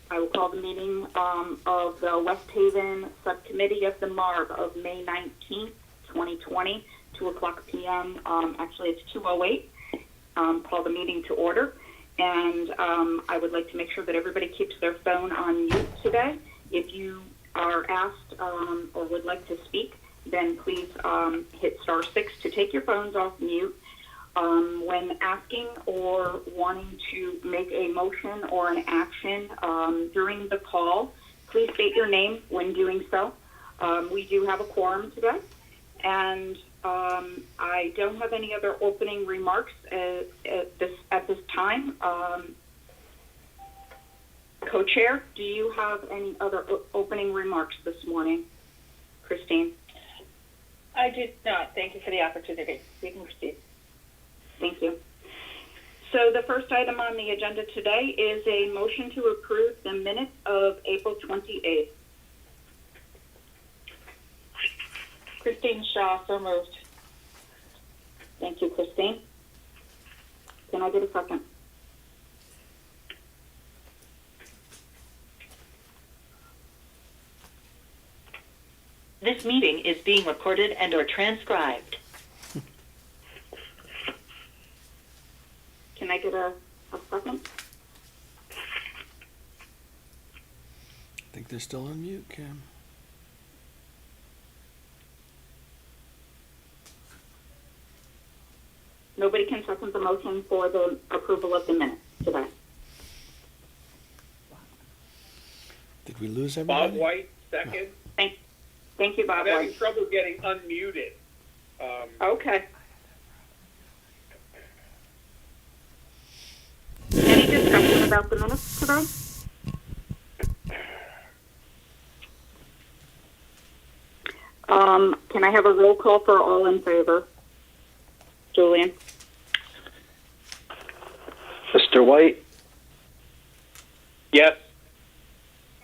I will call the meeting of the West Haven Subcommittee of the MARB of May 19th, 2020, 2 o'clock p.m. Actually, it's 2:08. Call the meeting to order. And I would like to make sure that everybody keeps their phone on mute today. If you are asked or would like to speak, then please hit *6 to take your phones off mute. When asking or wanting to make a motion or an action during the call, please state your name when doing so. We do have a quorum today, and I don't have any other opening remarks at this time. Co-chair, do you have any other opening remarks this morning? Christine? I did not. Thank you for the opportunity. We can proceed. Thank you. So the first item on the agenda today is a motion to approve the minutes of April 28th. Christine Shaw, so moved. Thank you, Christine. Can I get a second? This meeting is being recorded and or transcribed. Can I get a second? I think they're still on mute, Cam. Nobody can second the motion for the approval of the minutes today. Did we lose everybody? Bob White, second. Thank you, Bob I'm having White. trouble getting unmuted. Okay. Any discussion about the minutes today? Can I have a roll call for all in favor? Julian? Mr. White, Yes.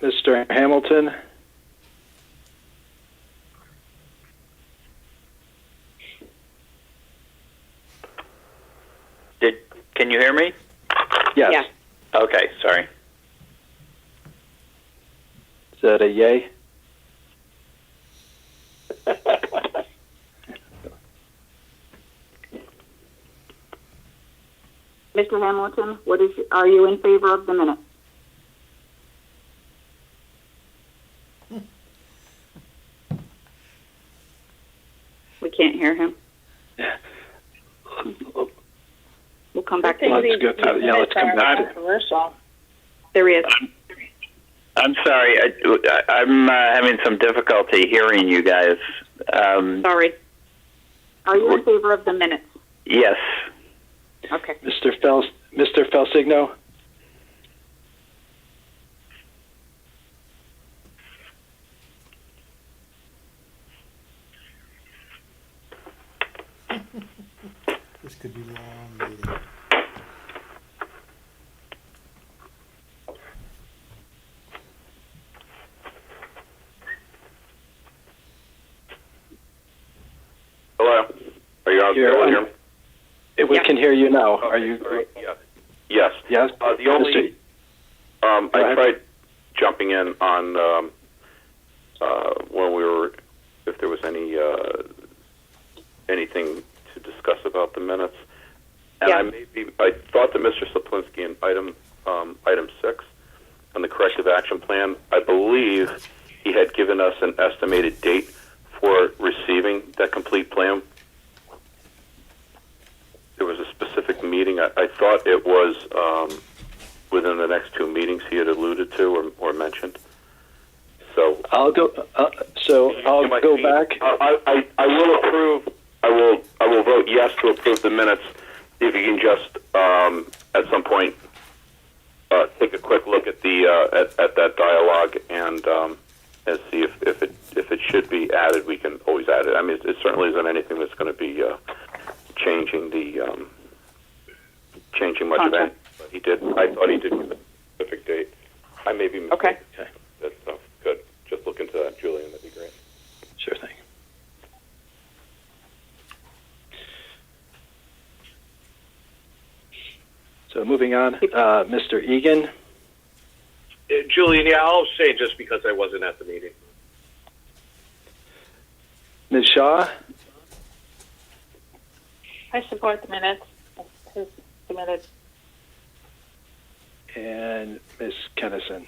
Mr. Hamilton, Can you hear me? yes. Yeah. Okay, sorry. Is that a yay? Mr. Hamilton, are you in favor of the minutes? We can't hear him. We'll come back to Let's him. go to, yeah, let's come back to Controversial. There he is. I'm sorry. I'm having some difficulty hearing you guys. Sorry. Are you in favor of the minutes? Yes. Okay. Mr. Felsigno, This could be a long meeting. Hello. Are you out Here, there? Hear me? we Yep. can hear you now. Are Okay, you? great. Yeah. Yes. Yes. The only Go I ahead. tried jumping in on when we were, if there was anything to discuss about the minutes, and Yeah. I thought that Mr. Saplinski in item 6 on the corrective action plan, I believe he had given us an estimated date for receiving that complete plan. There was a specific meeting. I thought it was within the next 2 meetings he had alluded to or mentioned. So I'll go. I'll go back. I will approve. I will vote yes to approve the minutes. If you can just at some point take a quick look at the at that dialogue and see if it should be added. We can always add it. I mean, it certainly isn't anything that's going to be changing much of it. But he did. I thought he did give a specific date. I may be mistaken. Okay. That's good. Just look into that, Julian. That'd be great. Sure thing. So moving on, Mr. Egan, Julian, yeah, I'll say just because I wasn't at the meeting. Ms. Shaw? I support the minutes as submitted. And Ms. Kennison?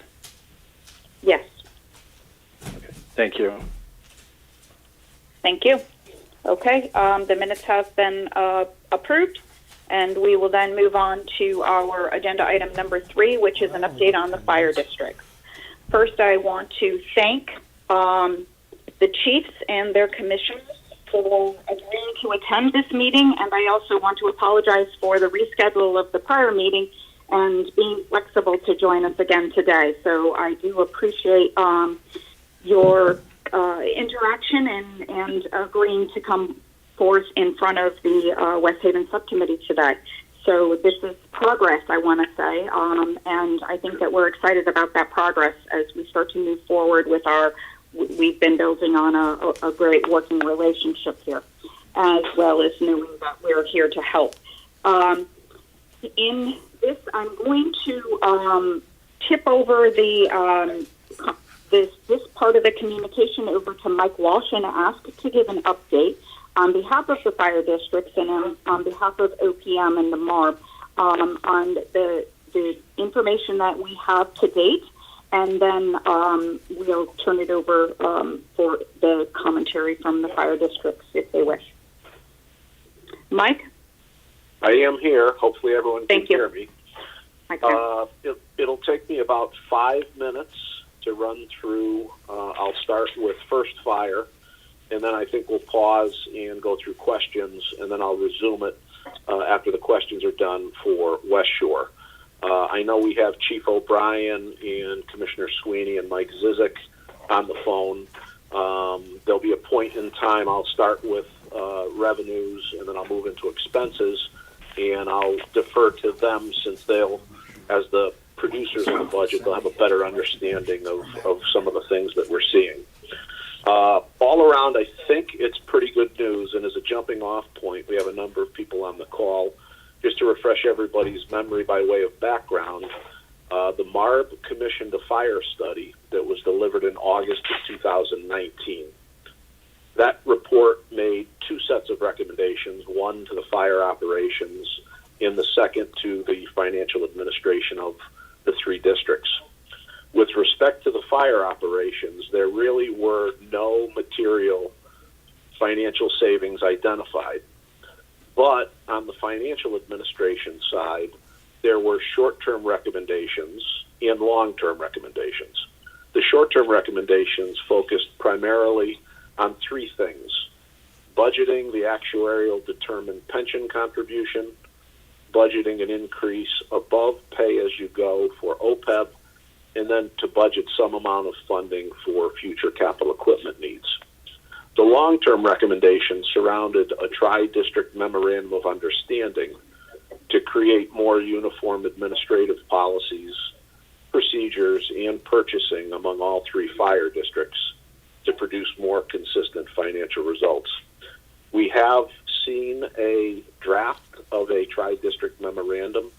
Yes, Thank you. thank you. Okay, the minutes have been approved, and we will then move on to our agenda item number 3, which is an update on the fire districts. First, I want to thank the chiefs and their commissioners for agreeing to attend this meeting, and I also want to apologize for the reschedule of the prior meeting and being flexible to join us again today. So I do appreciate your interaction and agreeing to come forth in front of the West Haven subcommittee today. So this is progress, I want to say, and I think that we're excited about that progress as we start to move forward with we've been building on a great working relationship here, as well as knowing that we're here to help. In this, I'm going to tip over this part of the communication over to Mike Walsh and ask to give an update on behalf of the fire districts and on behalf of OPM and the MARB on the information that we have to date, and then we'll turn it over for the commentary from the fire districts if they wish. Mike? I am here. Hopefully everyone can Thank you. hear me. I can. It'll take me about 5 minutes to run through. I'll start with first fire, and then I think we'll pause and go through questions, and then I'll resume it after the questions are done for West Shore. I know we have Chief O'Brien and Commissioner Sweeney and Mike Zizik on the phone. There'll be a point in time I'll start with revenues, and then I'll move into expenses, and I'll defer to them since they'll, as the producers of the budget, they'll have a better understanding of some of the things that we're seeing. All around, I think it's pretty good news, and as a jumping off point, we have a number of people on the call. Just to refresh everybody's memory by way of background, the MARB commissioned a fire study that was delivered in August of 2019. That report made 2 sets of recommendations, one to the fire operations and the second to the financial administration of the 3 districts. With respect to the fire operations, there really were no material financial savings identified. But on the financial administration side, there were short-term recommendations and long-term recommendations. The short-term recommendations focused primarily on 3 things: budgeting the actuarial determined pension contribution, budgeting an increase above pay-as-you-go for OPEB, and then to budget some amount of funding for future capital equipment needs. The long-term recommendations surrounded a tri-district memorandum of understanding to create more uniform administrative policies, procedures, and purchasing among all 3 fire districts to produce more consistent financial results. We have seen a draft of a tri-district memorandum,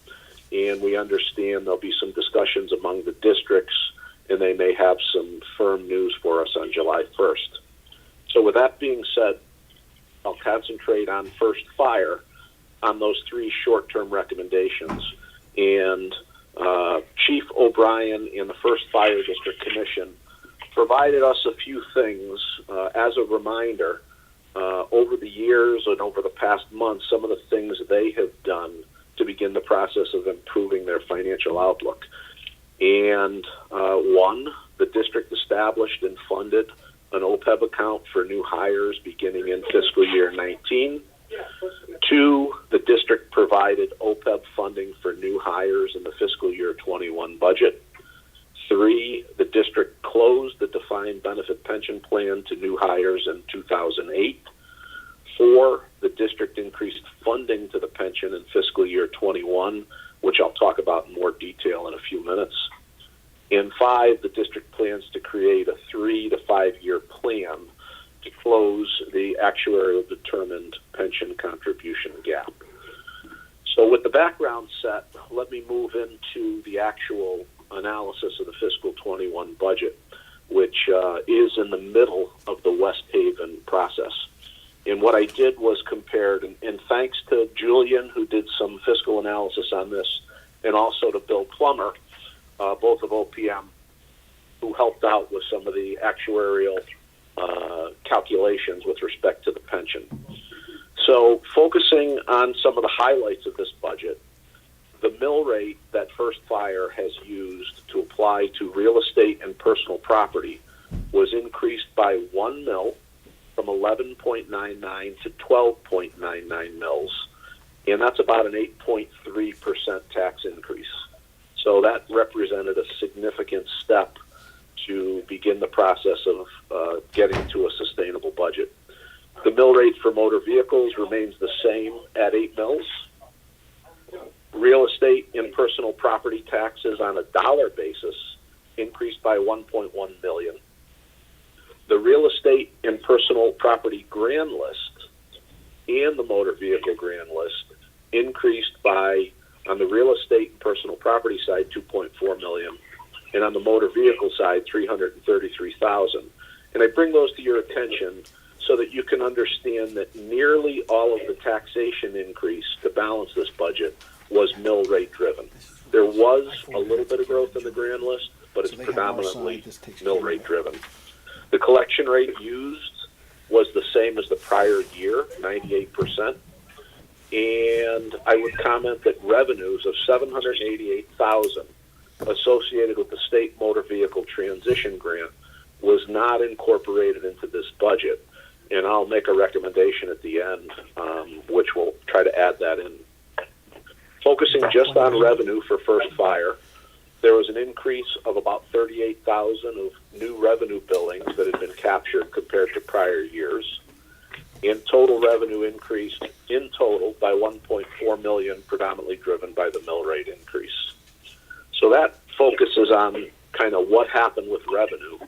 and we understand there'll be some discussions among the districts, and they may have some firm news for us on July 1st. So with that being said, I'll concentrate on first fire on those 3 short-term recommendations. And Chief O'Brien and the First Fire District Commission provided us a few things as a reminder over the years and over the past months, some of the things they have done to begin the process of improving their financial outlook. And one, the district established and funded an OPEB account for new hires beginning in fiscal year 19. 2, the district provided OPEB funding for new hires in the fiscal year 21 budget. 3, the district closed the defined benefit pension plan to new hires in 2008. 4, the district increased funding to the pension in fiscal year 21, which I'll talk about in more detail in a few minutes. And 5, the district plans to create a 3 to 5 year plan to close the actuarial determined pension contribution gap. So with the background set, let me move into the actual analysis of the fiscal 21 budget, which is in the middle of the West Haven process. And what I did was compared, and thanks to Julian, who did some fiscal analysis on this, and also to Bill Plummer, both of OPM, who helped out with some of the actuarial calculations with respect to the pension. So focusing on some of the highlights of this budget, the mill rate that First Fire has used to apply to real estate and personal property was increased by 1 mil from 11.99 to 12.99 mils, and that's about an 8.3% tax increase. So that represented a significant step to begin the process of getting to a sustainable budget. The mill rate for motor vehicles remains the same at 8 mils. Real estate and personal property taxes on a dollar basis increased by 1.1 million. The real estate and personal property grand list and the motor vehicle grand list increased by, on the real estate and personal property side, 2.4 million, and on the motor vehicle side, 333,000. And I bring those to your attention so that you can understand that nearly all of the taxation increase to balance this budget was mill rate driven. There was a little bit of growth in the grand list, but it's predominantly mill rate driven. The collection rate used was the same as the prior year, 98%. And I would comment that revenues of $788,000 associated with the state motor vehicle transition grant was not incorporated into this budget. And I'll make a recommendation at the end, which will try to add that in. Focusing just on revenue for First Fire, there was an increase of about 38,000 of new revenue billings that had been captured compared to prior years. And total revenue increased in total by 1.4 million, predominantly driven by the mill rate increase. So that focuses on kind of what happened with revenue,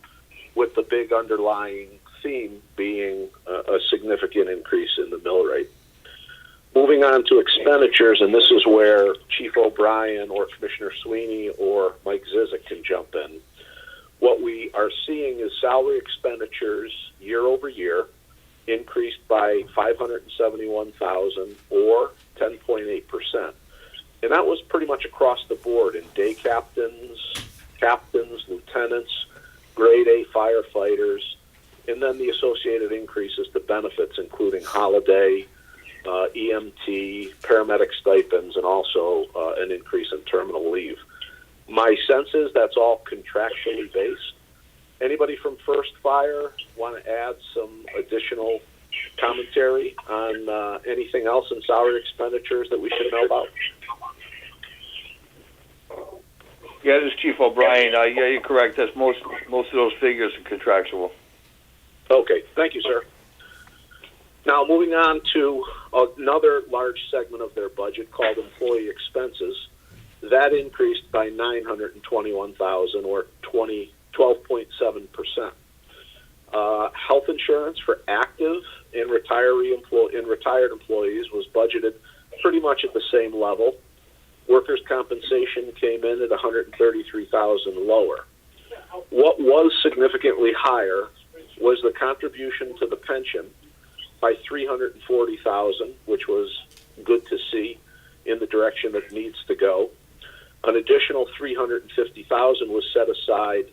with the big underlying theme being a significant increase in the mill rate. Moving on to expenditures, and this is where Chief O'Brien or Commissioner Sweeney or Mike Zizek can jump in. What we are seeing is salary expenditures year over year increased by 571,000 or 10.8%. And that was pretty much across the board in day captains, lieutenants, grade A firefighters, and then the associated increases to benefits, including holiday, EMT, paramedic stipends, and also an increase in terminal leave. My sense is that's all contractually based. Anybody from First Fire want to add some additional commentary on anything else in salary expenditures that we should know about? Yeah, this is Chief O'Brien. Yeah, you're correct. That's most of those figures are contractual. Okay, thank you, sir. Now, moving on to another large segment of their budget called employee expenses. That increased by 921,000 or 12.7%. Health insurance for active and retired employees was budgeted pretty much at the same level. Workers' compensation came in at 133,000 lower. What was significantly higher was the contribution to the pension by 340,000, which was good to see in the direction that it needs to go. An additional 350,000 was set aside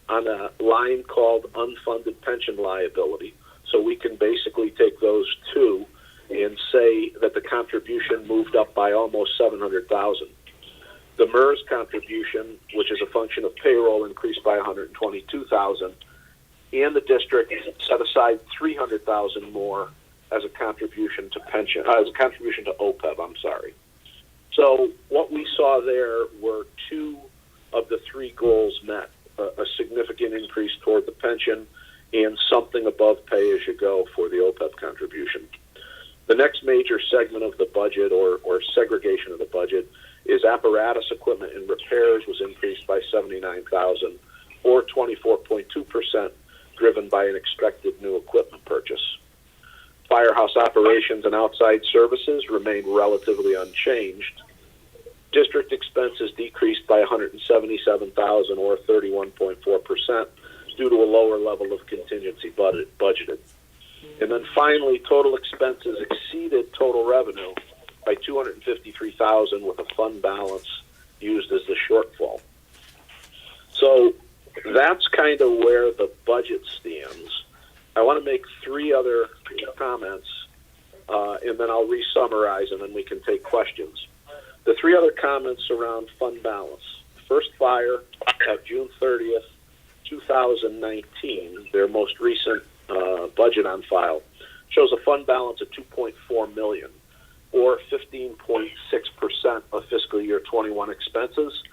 on a line called unfunded pension liability. So we can basically take those two and say that the contribution moved up by almost 700,000. The MERS contribution, which is a function of payroll, increased by 122,000, and the district set aside 300,000 more as a contribution to pension, as a contribution to OPEB. I'm sorry. So what we saw there were two of the three goals met: a significant increase toward the pension and something above pay as you go for the OPEB contribution. The next major segment of the budget or segregation of the budget is apparatus equipment and repairs was increased by 79,000 or 24.2%, driven by an expected new equipment purchase. Firehouse operations and outside services remained relatively unchanged. District expenses decreased by $177,000 or 31.4% due to a lower level of contingency budgeted. And then finally, total expenses exceeded total revenue by $253,000 with a fund balance used as the shortfall. So that's kind of where the budget stands. I want to make three other comments, and then I'll re-summarize, and then we can take questions. The three other comments around fund balance. First Fire at June 30th, 2019, their most recent budget on file, shows a fund balance of $2.4 million, or 15.6% of fiscal year 21 expenses.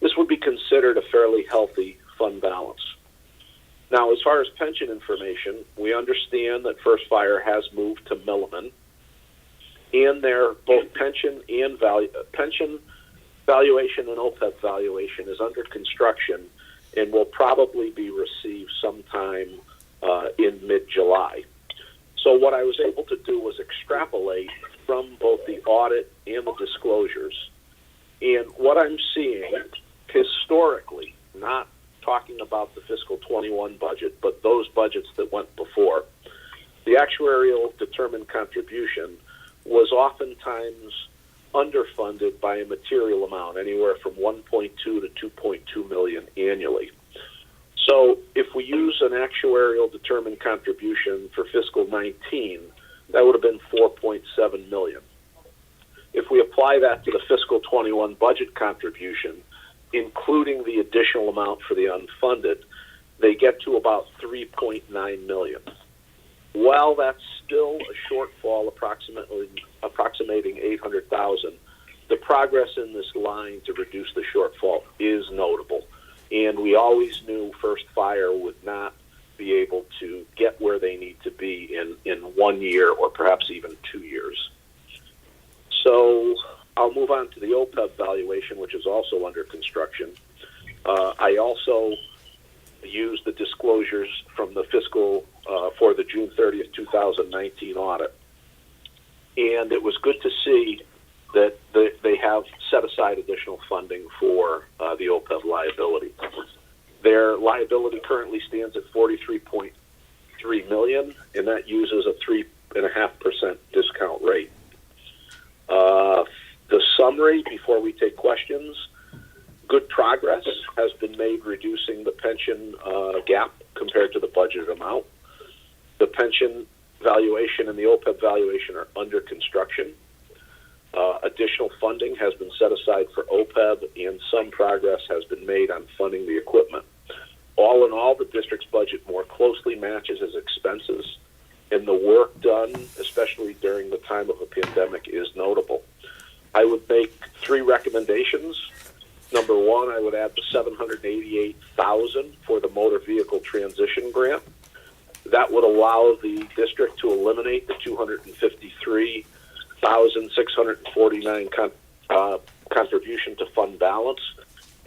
This would be considered a fairly healthy fund balance. Now, as far as pension information, we understand that First Fire has moved to Milliman, and their both pension valuation and OPEB valuation is under construction and will probably be received sometime in mid-July. So what I was able to do was extrapolate from both the audit and the disclosures. And what I'm seeing historically, not talking about the fiscal 21 budget, but those budgets that went before, the actuarial determined contribution was oftentimes underfunded by a material amount, anywhere from 1.2 to 2.2 million annually. So if we use an actuarial determined contribution for fiscal 19, that would have been 4.7 million. If we apply that to the fiscal 21 budget contribution, including the additional amount for the unfunded, they get to about 3.9 million. While that's still a shortfall approximating 800,000, the progress in this line to reduce the shortfall is notable. And we always knew First Fire would not be able to get where they need to be in 1 year or perhaps even 2 years. So I'll move on to the OPEB valuation, which is also under construction. I also used the disclosures from the fiscal for the June 30th, 2019 audit. And it was good to see that they have set aside additional funding for the OPEB liability. Their liability currently stands at $43.3 million, and that uses a 3.5% discount rate. The summary, before we take questions, good progress has been made reducing the pension gap compared to the budgeted amount. The pension valuation and the OPEB valuation are under construction. Additional funding has been set aside for OPEB, and some progress has been made on funding the equipment. All in all, the district's budget more closely matches its expenses, and the work done, especially during the time of a pandemic, is notable. I would make three recommendations. Number one, I would add the $788,000 for the motor vehicle transition grant. That would allow the district to eliminate the $253,649 contribution to fund balance,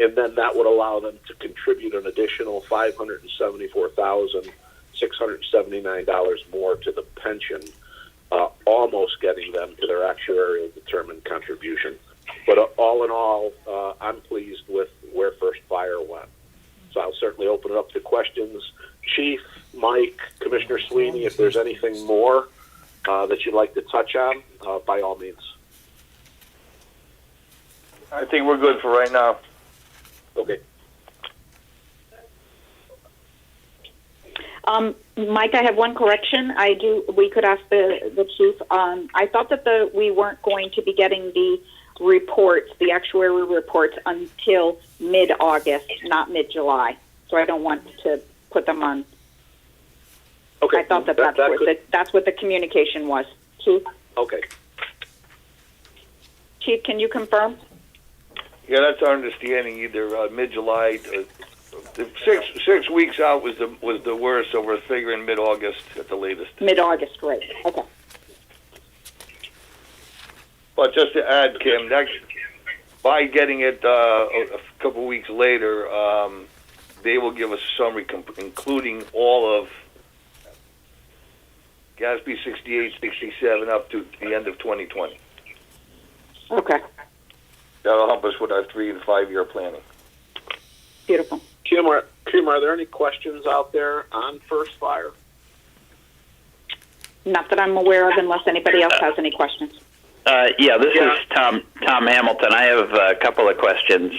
and then that would allow them to contribute an additional $574,679 more to the pension, almost getting them to their actuarial determined contribution. But all in all, I'm pleased with where First Fire went. So I'll certainly open it up to questions. Chief, Mike, Commissioner Sweeney, if there's anything more that you'd like to touch on, by all means. I think we're good for right now. Okay. Mike, I have one correction. We could ask the chief. I thought that we weren't going to be getting the reports, the actuary reports, until mid-August, not mid-July. So I don't want to put them on. Okay. I thought that's what the communication was. Chief? Okay. Chief, can you confirm? Yeah, that's our understanding. Either mid-July, 6 weeks out was the worst. So we're figuring mid-August at the latest. Mid-August, right? Okay. But just to add, Kim, by getting it a couple weeks later, they will give us a summary including all of GASB 68, 67 up to the end of 2020. Okay. that'll help us with our 3 and 5 year planning. Beautiful. Kim, are there any questions out there on First Fire? Not that I'm aware of, unless anybody else has any questions. This is Tom Hamilton. I have a couple of questions.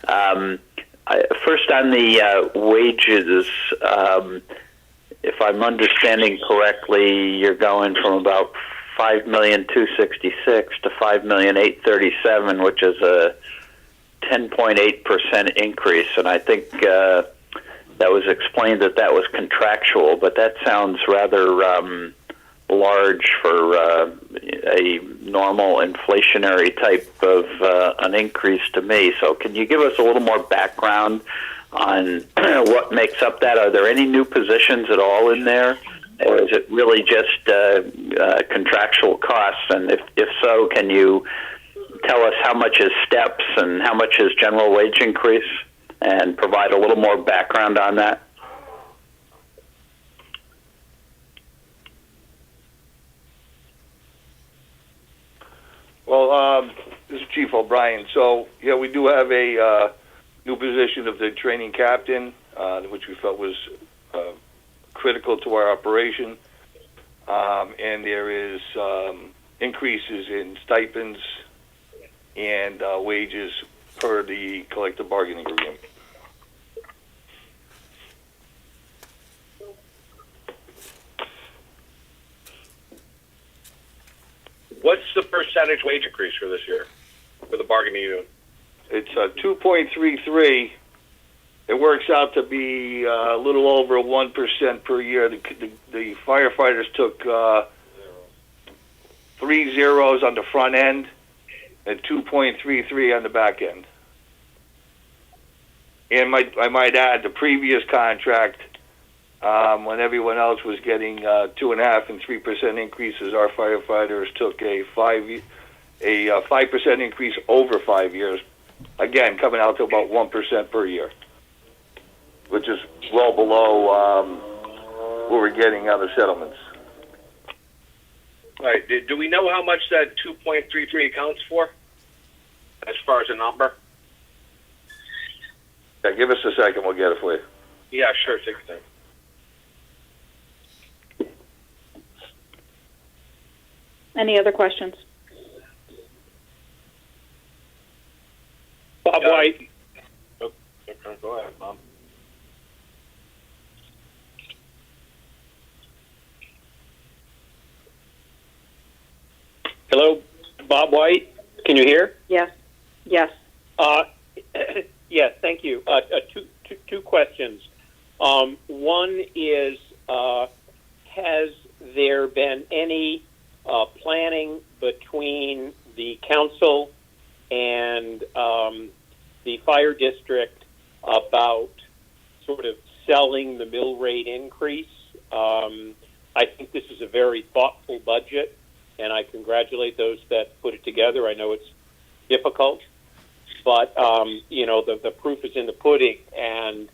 First, on the wages, if I'm understanding correctly, you're going from about $5,266,000 to $5,837,000, which is a 10.8% increase, and I think that was explained that was contractual, but that sounds rather large for a normal inflationary type of an increase to me. So can you give us a little more background on what makes up that? Are there any new positions at all in there, or is it really just contractual costs? And if so, can you tell us how much is steps and how much is general wage increase, and provide a little more background on that? Well, this is Chief O'Brien. So, yeah, we do have a new position of the training captain, which we felt was critical to our operation. And there is increases in stipends and wages per the collective bargaining agreement. What's the percentage wage increase for this year for the bargaining unit? It's 2.33. It works out to be a little over 1% per year. The firefighters took 3 zeros on the front end and 2.33 on the back end. And I might add, the previous contract, when everyone else was getting 2.5% and 3% increases, our firefighters took a 5% increase over 5 years. Again, coming out to about 1% per year, which is well below what we're getting out of settlements. All right. Do we know how much that 2.33 accounts for, as far as a number? Yeah, give us a second. We'll get it for you. Yeah, sure. Take your time. Any other questions? Bob White. Oh, okay, go ahead, Bob. Hello, Bob White. Can you hear? Yes. Yes. Yes, thank you. Two questions. One is, has there been any planning between the council and the fire district about sort of selling the mill rate increase? I think this is a very thoughtful budget, and I congratulate those that put it together. I know it's difficult, but the proof is in the pudding, and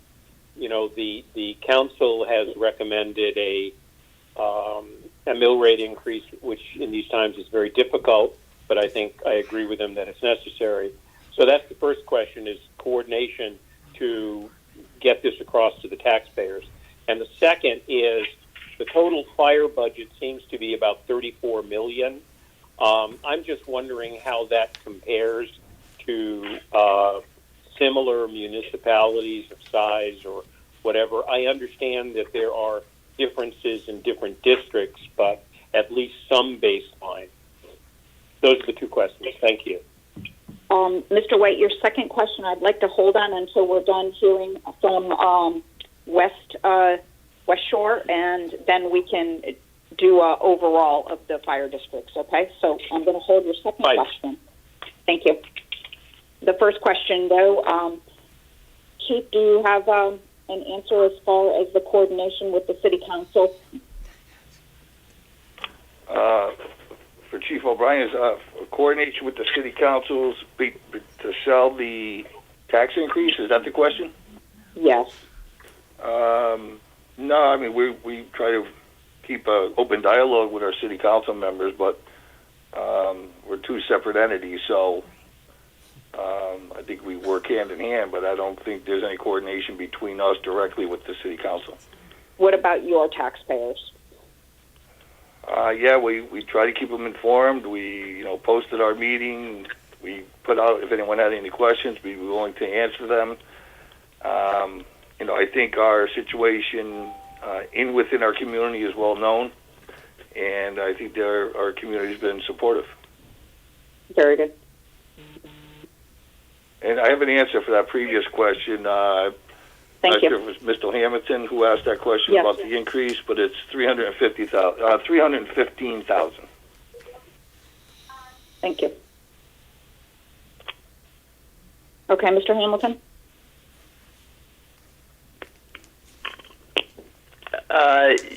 the council has recommended a mill rate increase, which in these times is very difficult, but I think I agree with them that it's necessary. So that's the first question, is coordination to get this across to the taxpayers. And the second is the total fire budget seems to be about $34 million. I'm just wondering how that compares to similar municipalities of size or whatever. I understand that there are differences in different districts, but at least some baseline. Those are the two questions. Thank you. Mr. White, your second question, I'd like to hold on until we're done hearing from West Shore, and then we can do overall of the fire districts, okay? So I'm going to hold your second question. Thank you. The first question, though, Chief, do you have an answer as far as the coordination with the City Council? For Chief O'Brien's coordination with the City Councils to sell the tax increase, is that the question? Yes. No, I mean, we try to keep an open dialogue with our City Council members, but we're two separate entities, so I think we work hand in hand, but I don't think there's any coordination between us directly with the city council. What about your taxpayers? Yeah, we try to keep them informed. We, posted our meeting. We put out, if anyone had any questions, we'd be willing to answer them. I think our situation within our community is well known, and I think our community's been supportive. Very good. And I have an answer for that previous question. Thank you. Sure it was Mr. Hamilton who asked that question Yes. about the increase, but it's 315,000. Thank you. Okay, Mr. Hamilton?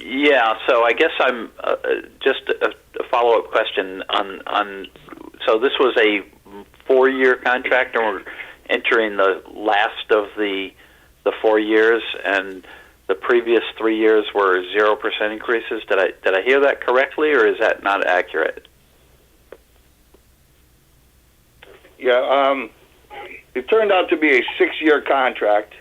Yeah, so I guess I'm just a follow-up question on. So this was a 4-year contract, and we're entering the last of the 4 years, and the previous 3 years were 0% increases. Did I hear that correctly, or is that not accurate? Yeah, it turned out to be a 6-year contract.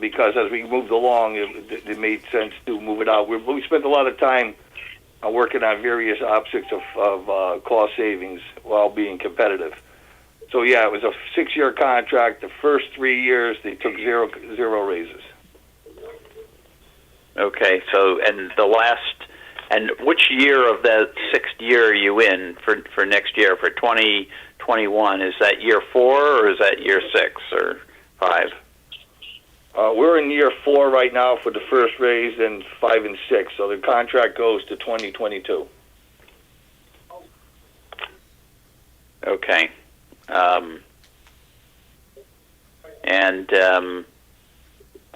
Because as we moved along, it made sense to move it out. We spent a lot of time working on various optics of cost savings while being competitive. So yeah, it was a 6-year contract. The first 3 years, they took zero raises. Okay, so and which year of that 6th year are you in for next year, for 2021? Is that year 4 or is that year 6 or 5? We're in year 4 right now for the first raise, and 5 and 6. So the contract goes to 2022. Okay.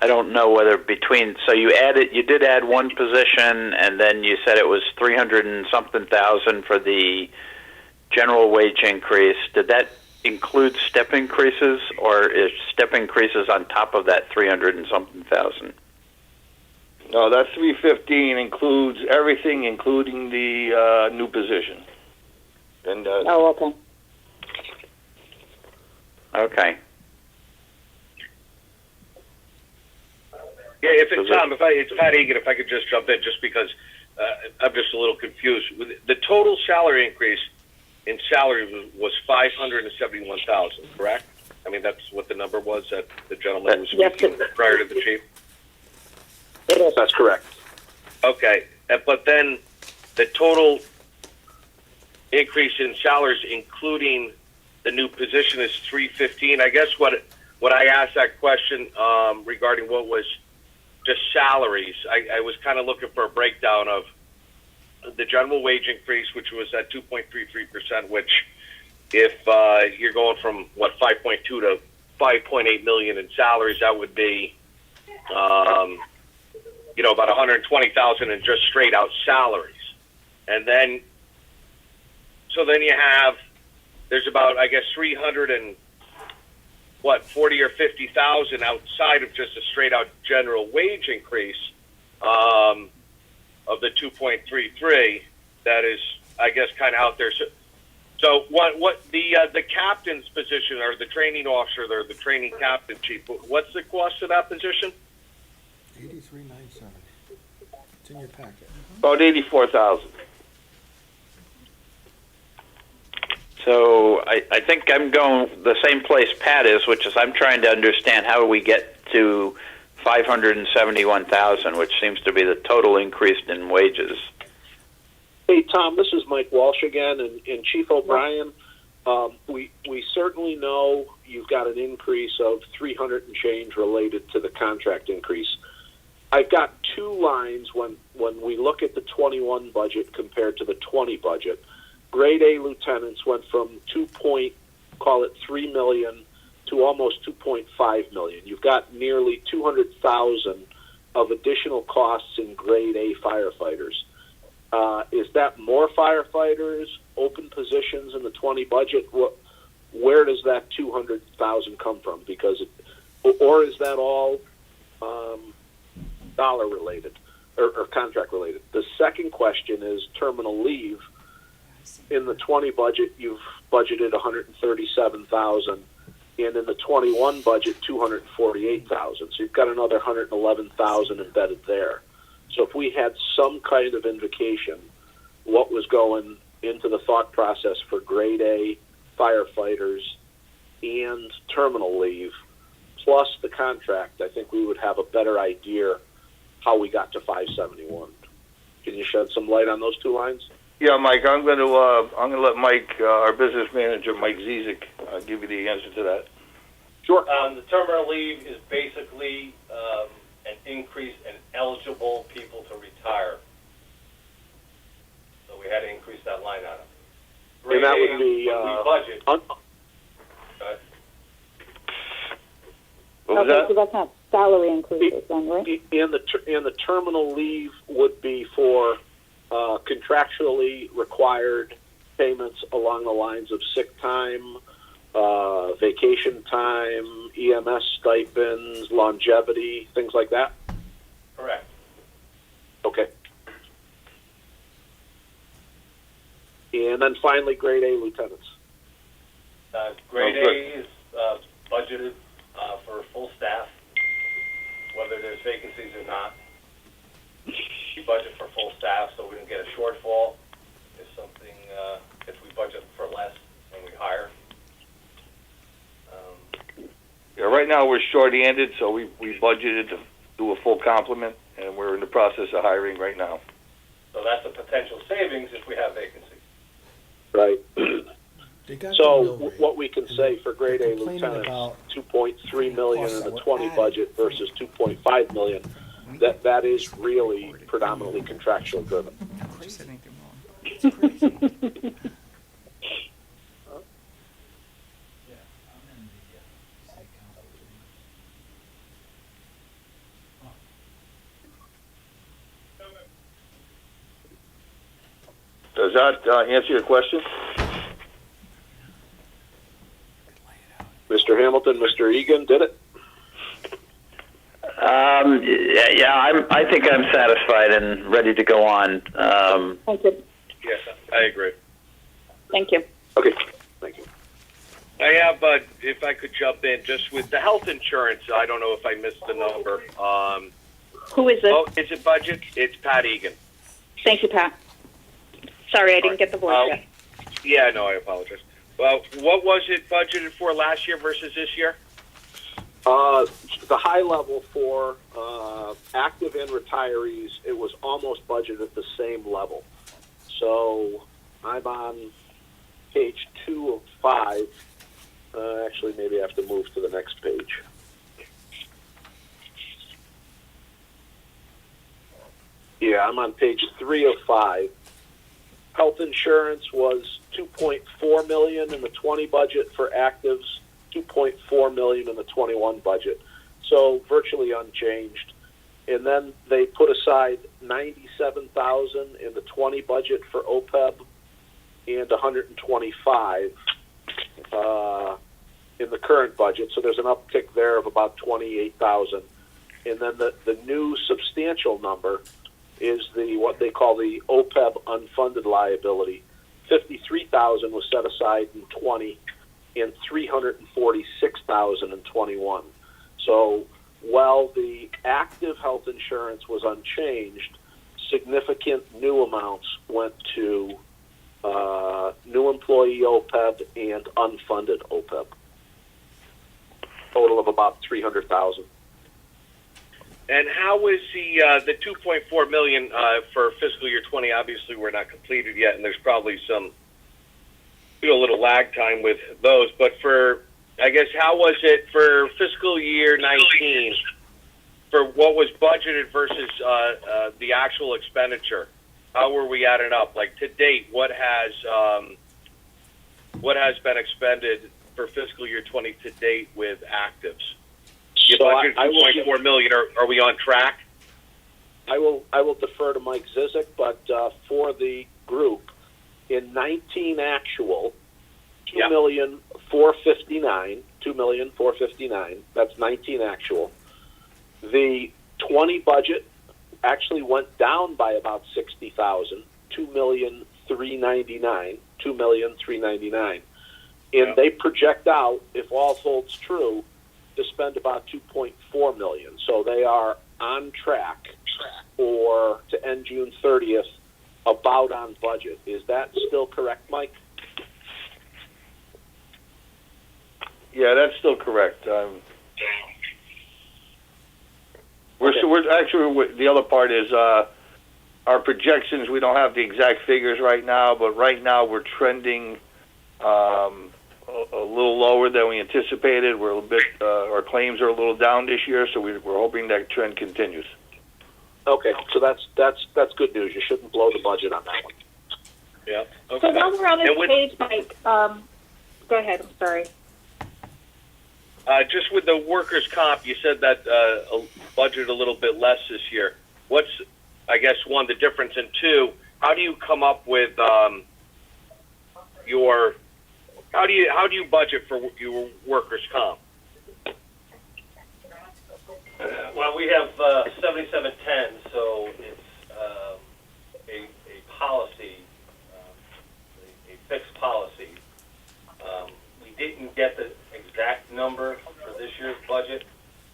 I don't know whether so you did add one position, and then you said it was 300 and something thousand for the general wage increase. Did that include step increases, or is step increases on top of that 300 and something thousand? No, that 315 includes everything, including the new position. And okay. Okay. Yeah, if it's Tom, it's Pat Egan, if I could just jump in, just because I'm just a little confused. The total salary increase in salary was $571,000, correct? I mean, that's what the number was that the gentleman was speaking prior to the chief? It is. That's correct. Okay, but then the total increase in salaries, including the new position, is $315. I guess what I asked that question regarding what was just salaries, I was kind of looking for a breakdown of the general wage increase, which was at 2.33%, which if you're going from, 5.2 to 5.8 million in salaries, that would be, about 120,000 in just straight out salaries. And then, so then you have, there's about, I guess, 40 or 50,000 outside of just a straight out general wage increase, of the 2.33 that is, I guess, kind of out there. So what the captain's position, or the training officer, or the training captain chief, what's the cost of that position? $83,970. It's in your packet. about 84,000. So I think I'm going the same place Pat is, which is I'm trying to understand how we get to 571,000, which seems to be the total increase in wages. Hey, Tom, this is Mike Walsh again, and Chief O'Brien, we certainly know you've got an increase of 300 and change related to the contract increase. I've got 2 lines when we look at the 21 budget compared to the 20 budget. Grade A lieutenants went from 3 million to almost 2.5 million. You've got nearly 200,000 of additional costs in grade A firefighters. Is that more firefighters, open positions in the 20 budget? Where does that 200,000 come from? Or is that all dollar related or contract related? The second question is terminal leave. In the 20 budget, you've budgeted 137,000, and in the 21 budget 248,000. So you've got another 111,000 embedded there. So if we had some kind of indication what was going into the thought process for grade A firefighters and terminal leave, plus the contract, I think we would have a better idea how we got to 571. Can you shed some light on those two lines? Yeah, Mike, I'm going to let Mike, our business manager, Mike Zizik, give you the answer to that. Sure. The terminal leave is basically an increase in eligible people to retire. So we had to increase that line item. And that would be we budget. What was Okay, that? so that's not salary increases then, right? and the terminal leave would be for contractually required payments along the lines of sick time, vacation time, EMS stipends, longevity, things like that? Correct. Okay. And then finally, grade A lieutenants. Grade Oh, good. A is budgeted for full staff, whether there's vacancies or not. We budget for full staff so we don't get a shortfall if something, if we budget for less and we hire. Yeah, right now we're short-handed, so we budgeted to do a full complement, and we're in the process of hiring right now. So that's a potential savings if we have vacancies. Right. They got the So mill rate. what we can say for grade A They're complaining lieutenants, about 2.3 million in costs the that were 20 added. budget versus 2.5 million. That is really predominantly contractual driven. Does that answer your question? Mr. Hamilton, Mr. Egan, did it? I think I'm satisfied and ready to go on. Thank you. Yes, I agree. Thank you. Okay, thank you. I have, if I could jump in, just with the health insurance, I don't know if I missed the number. Who is this? Oh, is it budget? It's Pat Egan. Thank you, Pat. Sorry, I didn't get the voice yet. Yeah, no, I apologize. Well, what was it budgeted for last year versus this year? The high level for active and retirees, it was almost budgeted at the same level. So I'm on page 2 of 5. Actually, maybe I have to move to the next page. Yeah, I'm on page 3 of 5. Health insurance was $2.4 million in the 20 budget for actives, $2.4 million in the 21 budget. So virtually unchanged. And then they put aside $97,000 in the 20 budget for OPEB and $125 in the current budget. So there's an uptick there of about $28,000. And then the new substantial number is what they call the OPEB unfunded liability. $53,000 was set aside in 20 and $346,000 in 21. So while the active health insurance was unchanged, significant new amounts went to new employee OPEB and unfunded OPEB. Total of about $300,000. And how is the $2.4 million for fiscal year 20? Obviously, we're not completed yet, and there's probably some a little lag time with those. But for, I guess, how was it for fiscal year 19 for what was budgeted versus the actual expenditure? How were we adding up? Like to date, what has been expended for fiscal year 20 to date with actives? You budgeted $2.4 million. Are we on track? I will defer to Mike Zizik, but for the group, in 19 actual, $2,459,000. That's 19 actual. The 20 budget actually went down by about $60,000, $2,399,000. and they project out, if all holds true, to spend about $2.4 million. So they are on track for to end June 30th, about on budget. Is that still correct, Mike? Yeah, that's still correct. We're actually, the other part is our projections. We don't have the exact figures right now, but right now we're trending a little lower than we anticipated. We're a little bit, our claims are a little down this year, so we're hoping that trend continues. Okay, so that's good news. You shouldn't blow the budget on that one. Yeah. Okay. So while we're on this And with- page, Mike, go ahead. I'm sorry. Just with the workers' comp, you said that budgeted a little bit less this year. What's, I guess, one, the difference, and two, how do you come up with your, how do you budget for your workers' comp? Well, we have 7710, so it's a policy, a fixed policy. We didn't get the exact number for this year's budget,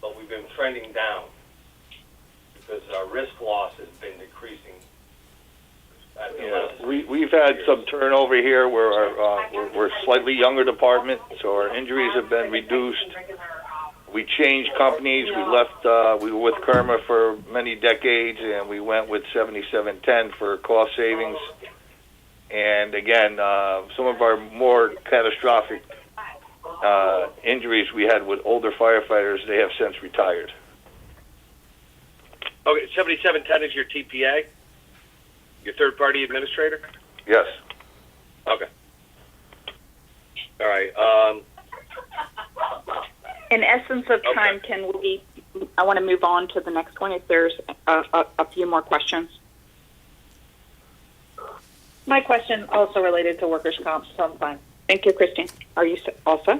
but we've been trending down because our risk loss has been decreasing. We've had some turnover here where we're a slightly younger department, so our injuries have been reduced. We changed companies. We left. We were with Kerma for many decades, and we went with 7710 for cost savings. And again, some of our more catastrophic injuries we had with older firefighters, they have since retired. Okay, 7710 is your TPA? Your third-party administrator? Yes. Okay. All right. In essence of time, can we, I want to move on to the next one if there's a few more questions. My question also related to workers' comp, so I'm fine. Thank you, Christine. Are you also?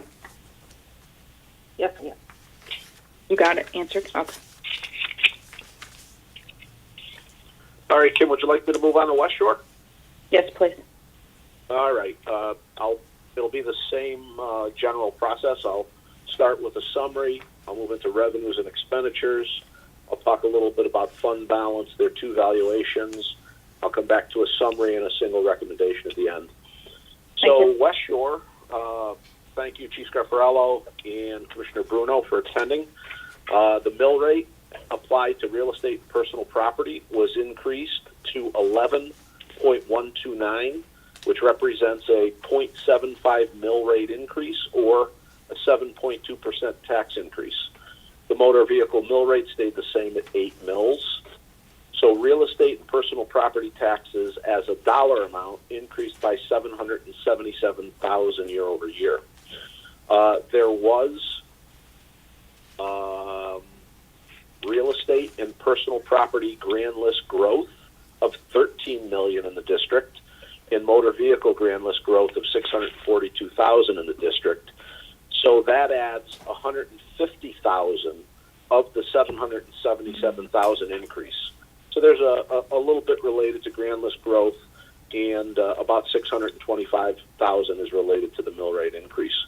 Yes, yes. You got it answered? Okay. All right, Kim, would you like me to move on to West Shore? Yes, please. All right. It'll be the same general process. I'll start with a summary. I'll move into revenues and expenditures. I'll talk a little bit about fund balance, their two valuations. I'll come back to a summary and a single recommendation at the end. So West Shore, thank you, Chief Scarfarello and Commissioner Bruno for attending. The mill rate applied to real estate and personal property was increased to 11.129, which represents a 0.75 mill rate increase or a 7.2% tax increase. The motor vehicle mill rate stayed the same at 8 mills. So real estate and personal property taxes as a dollar amount increased by $777,000 year over year. There was real estate and personal property grand list growth of $13 million in the district, and motor vehicle grand list growth of $642,000 in the district. So that adds $150,000 of the $777,000 increase. So there's a little bit related to grand list growth, and about $625,000 is related to the mill rate increase.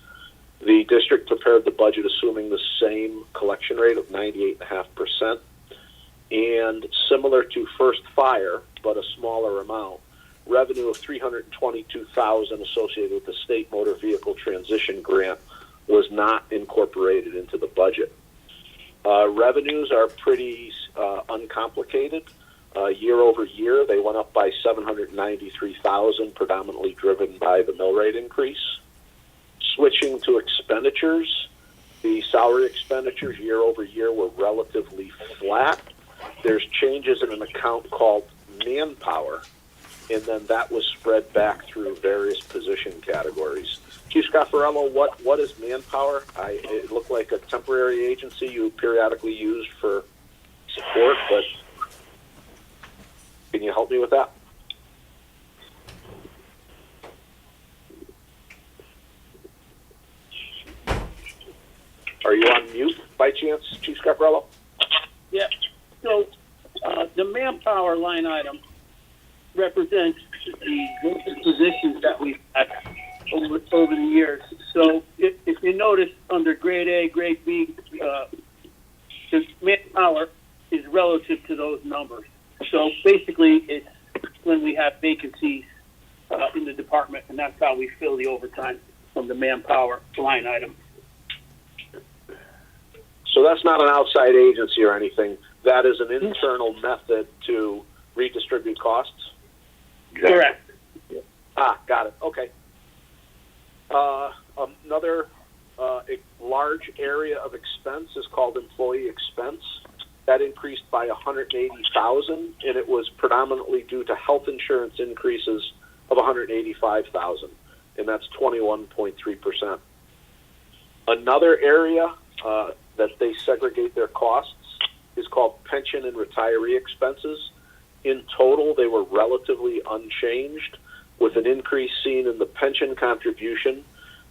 The district prepared the budget assuming the same collection rate of 98.5%, and similar to First Fire, but a smaller amount, revenue of $322,000 associated with the state motor vehicle transition grant was not incorporated into the budget. Revenues are pretty uncomplicated. Year over year, they went up by $793,000, predominantly driven by the mill rate increase. Switching to expenditures, the salary expenditures year over year were relatively flat. There's changes in an account called manpower, and then that was spread back through various position categories. Chief Scarfarello, what is manpower? It looked like a temporary agency you periodically used for support, but can you help me with that? Are you on mute by chance, Chief Scarfarello? Yeah. So the manpower line item represents the positions that we've had over the years. So if you notice under grade A, grade B, the manpower is relative to those numbers. So basically, it's when we have vacancies in the department, and that's how we fill the overtime from the manpower line item. So that's not an outside agency or anything. That is an internal method to redistribute costs? Correct. Got it. Okay. Another large area of expense is called employee expense. That increased by $180,000, and it was predominantly due to health insurance increases of $185,000, and that's 21.3%. Another area that they segregate their costs is called pension and retiree expenses. In total, they were relatively unchanged, with an increase seen in the pension contribution,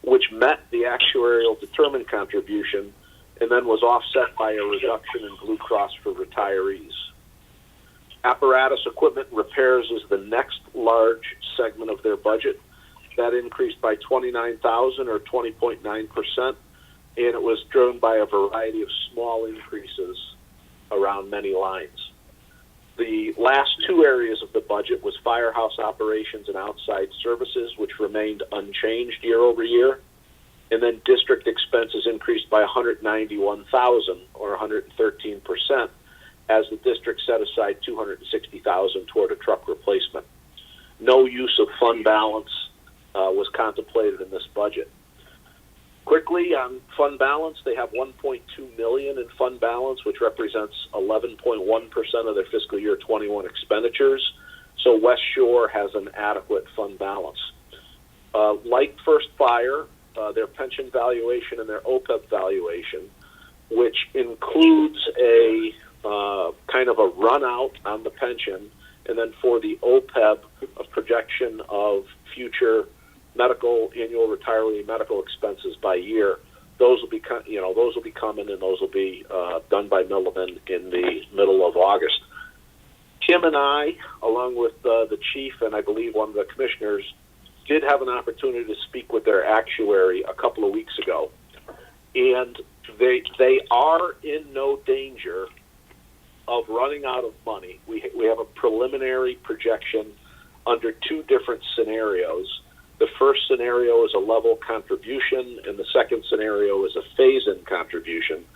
which met the actuarial determined contribution, and then was offset by a reduction in Blue Cross for retirees. Apparatus equipment repairs is the next large segment of their budget. That increased by $29,000 or 20.9%, and it was driven by a variety of small increases around many lines. The last two areas of the budget was firehouse operations and outside services, which remained unchanged year over year. And then district expenses increased by $191,000 or 113%, as the district set aside $260,000 toward a truck replacement. No use of fund balance was contemplated in this budget. Quickly on fund balance, they have $1.2 million in fund balance, which represents 11.1% of their fiscal year 21 expenditures. So West Shore has an adequate fund balance. Like First Fire, their pension valuation and their OPEB valuation, which includes a kind of a run out on the pension, and then for the OPEB, a projection of future medical, annual retiree medical expenses by year. Those will be, those will be coming, and those will be done by Milliman in the middle of August. Tim and I, along with the chief and I believe one of the commissioners, did have an opportunity to speak with their actuary a couple of weeks ago, and they are in no danger of running out of money. We have a preliminary projection under two different scenarios. The first scenario is a level contribution, and the second scenario is a phase-in contribution.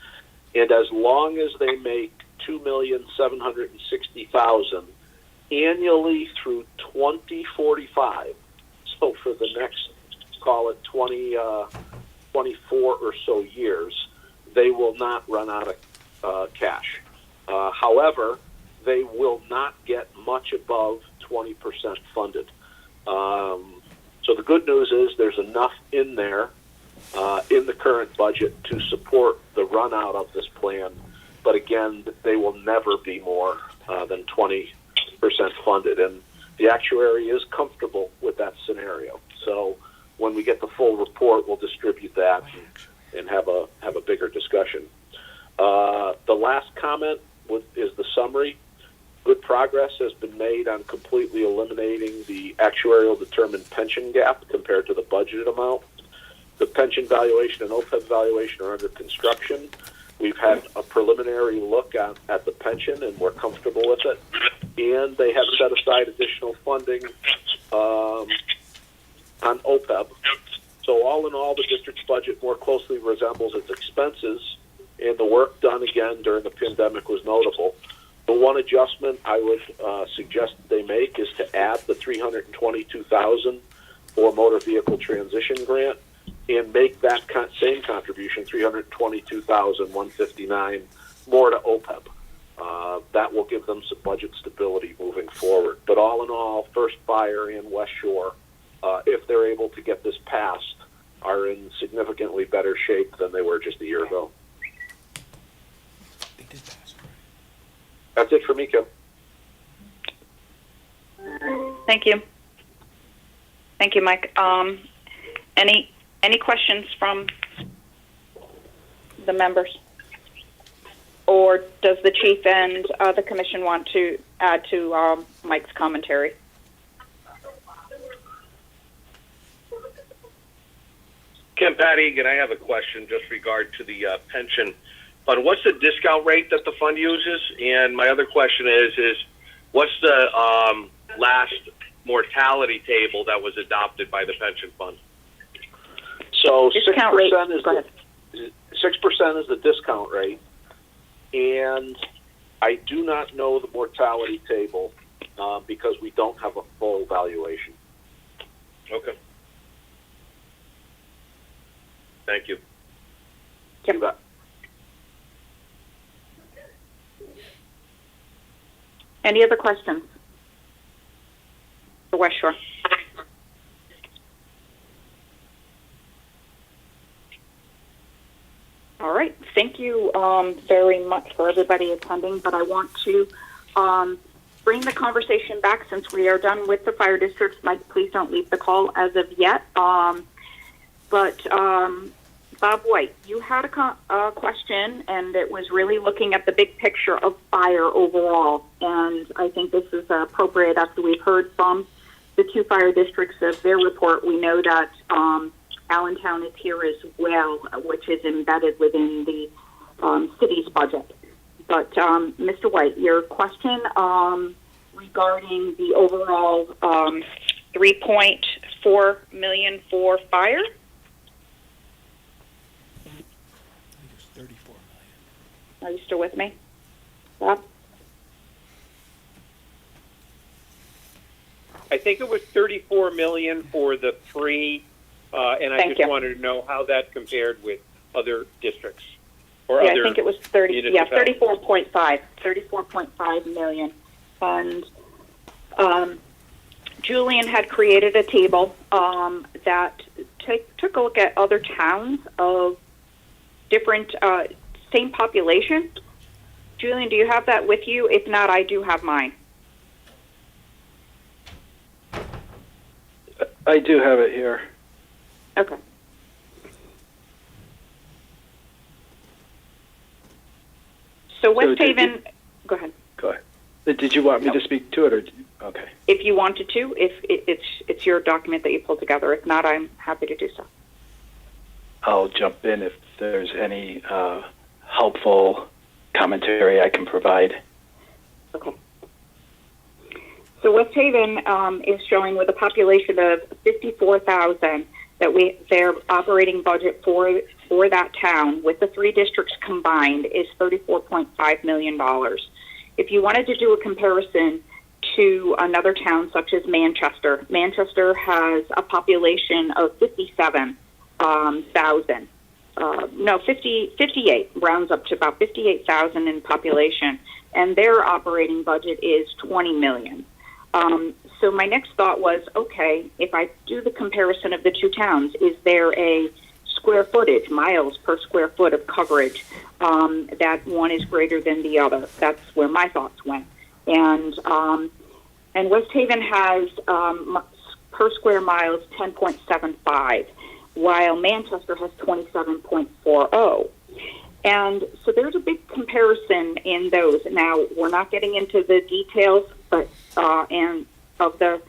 And as long as they make $2,760,000 annually through 2045, so for the next, call it 24 or so years, they will not run out of cash. However, they will not get much above 20% funded. So the good news is there's enough in there in the current budget to support the run out of this plan. But again, they will never be more than 20% funded. And the actuary is comfortable with that scenario. So when we get the full report, we'll distribute that and have a bigger discussion. The last comment is the summary. Good progress has been made on completely eliminating the actuarial determined pension gap compared to the budgeted amount. The pension valuation and OPEB valuation are under construction. We've had a preliminary look at the pension, and we're comfortable with it. And they have set aside additional funding on OPEB. So all in all, the district's budget more closely resembles its expenses, and the work done again during the pandemic was notable. The one adjustment I would suggest they make is to add the $322,000 for motor vehicle transition grant and make that same contribution, $322,159, more to OPEB. That will give them some budget stability moving forward. But all in all, First Fire and West Shore, if they're able to get this passed, are in significantly better shape than they were just a year ago. They did pass, right? That's it for me, Kim. Thank you. Thank you, Mike. Any questions from the members? Or does the chief and the commission want to add to Mike's commentary? Ken Patty, again, I have a question just regard to the pension fund. What's the discount rate that the fund uses? And my other question is what's the last mortality table that was adopted by the pension fund? So Discount 6% rate. is Go ahead. 6% is the discount rate, and I do not know the mortality table because we don't have a full valuation. Okay. Thank you. You bet. Any other questions for West Shore? All right. Thank you very much for everybody attending, but I want to bring the conversation back since we are done with the fire districts. Mike, please don't leave the call as of yet. But Bob White, you had a question, and it was really looking at the big picture of fire overall. And I think this is appropriate after we've heard from the two fire districts of their report. We know that Allentown is here as well, which is embedded within the city's budget. But Mr. White, your question regarding the overall $3.4 million for fire? 34 million. Are you still with me, Bob? I think it was 34 million for the three, and I Thank just you. wanted to know how that compared with other districts or Yeah, other. I think it was 30. Yeah, municipalities. 34.5 million. And Julian had created a table that took a look at other towns of different same population. Julian, do you have that with you? If not, I do have mine. I do have it here. Okay. So West did Haven, go ahead. Go ahead. Did you want me to speak to it, or okay? If you wanted to, if it's your document that you pulled together. If not, I'm happy to do so. I'll jump in if there's any helpful commentary I can provide. Okay. So West Haven is showing with a population of 54,000 that their operating budget for that town with the three districts combined is $34.5 million. If you wanted to do a comparison to another town such as Manchester, Manchester has a population of 57,000. 58, rounds up to about 58,000 in population, and their operating budget is $20 million. So my next thought was, okay, if I do the comparison of the two towns, is there a square footage, miles per square foot of coverage, that one is greater than the other? That's where my thoughts went. And West Haven has, per square miles, 10.75, while Manchester has 27.40. And so there's a big comparison in those. Now, we're not getting into the details, but and of the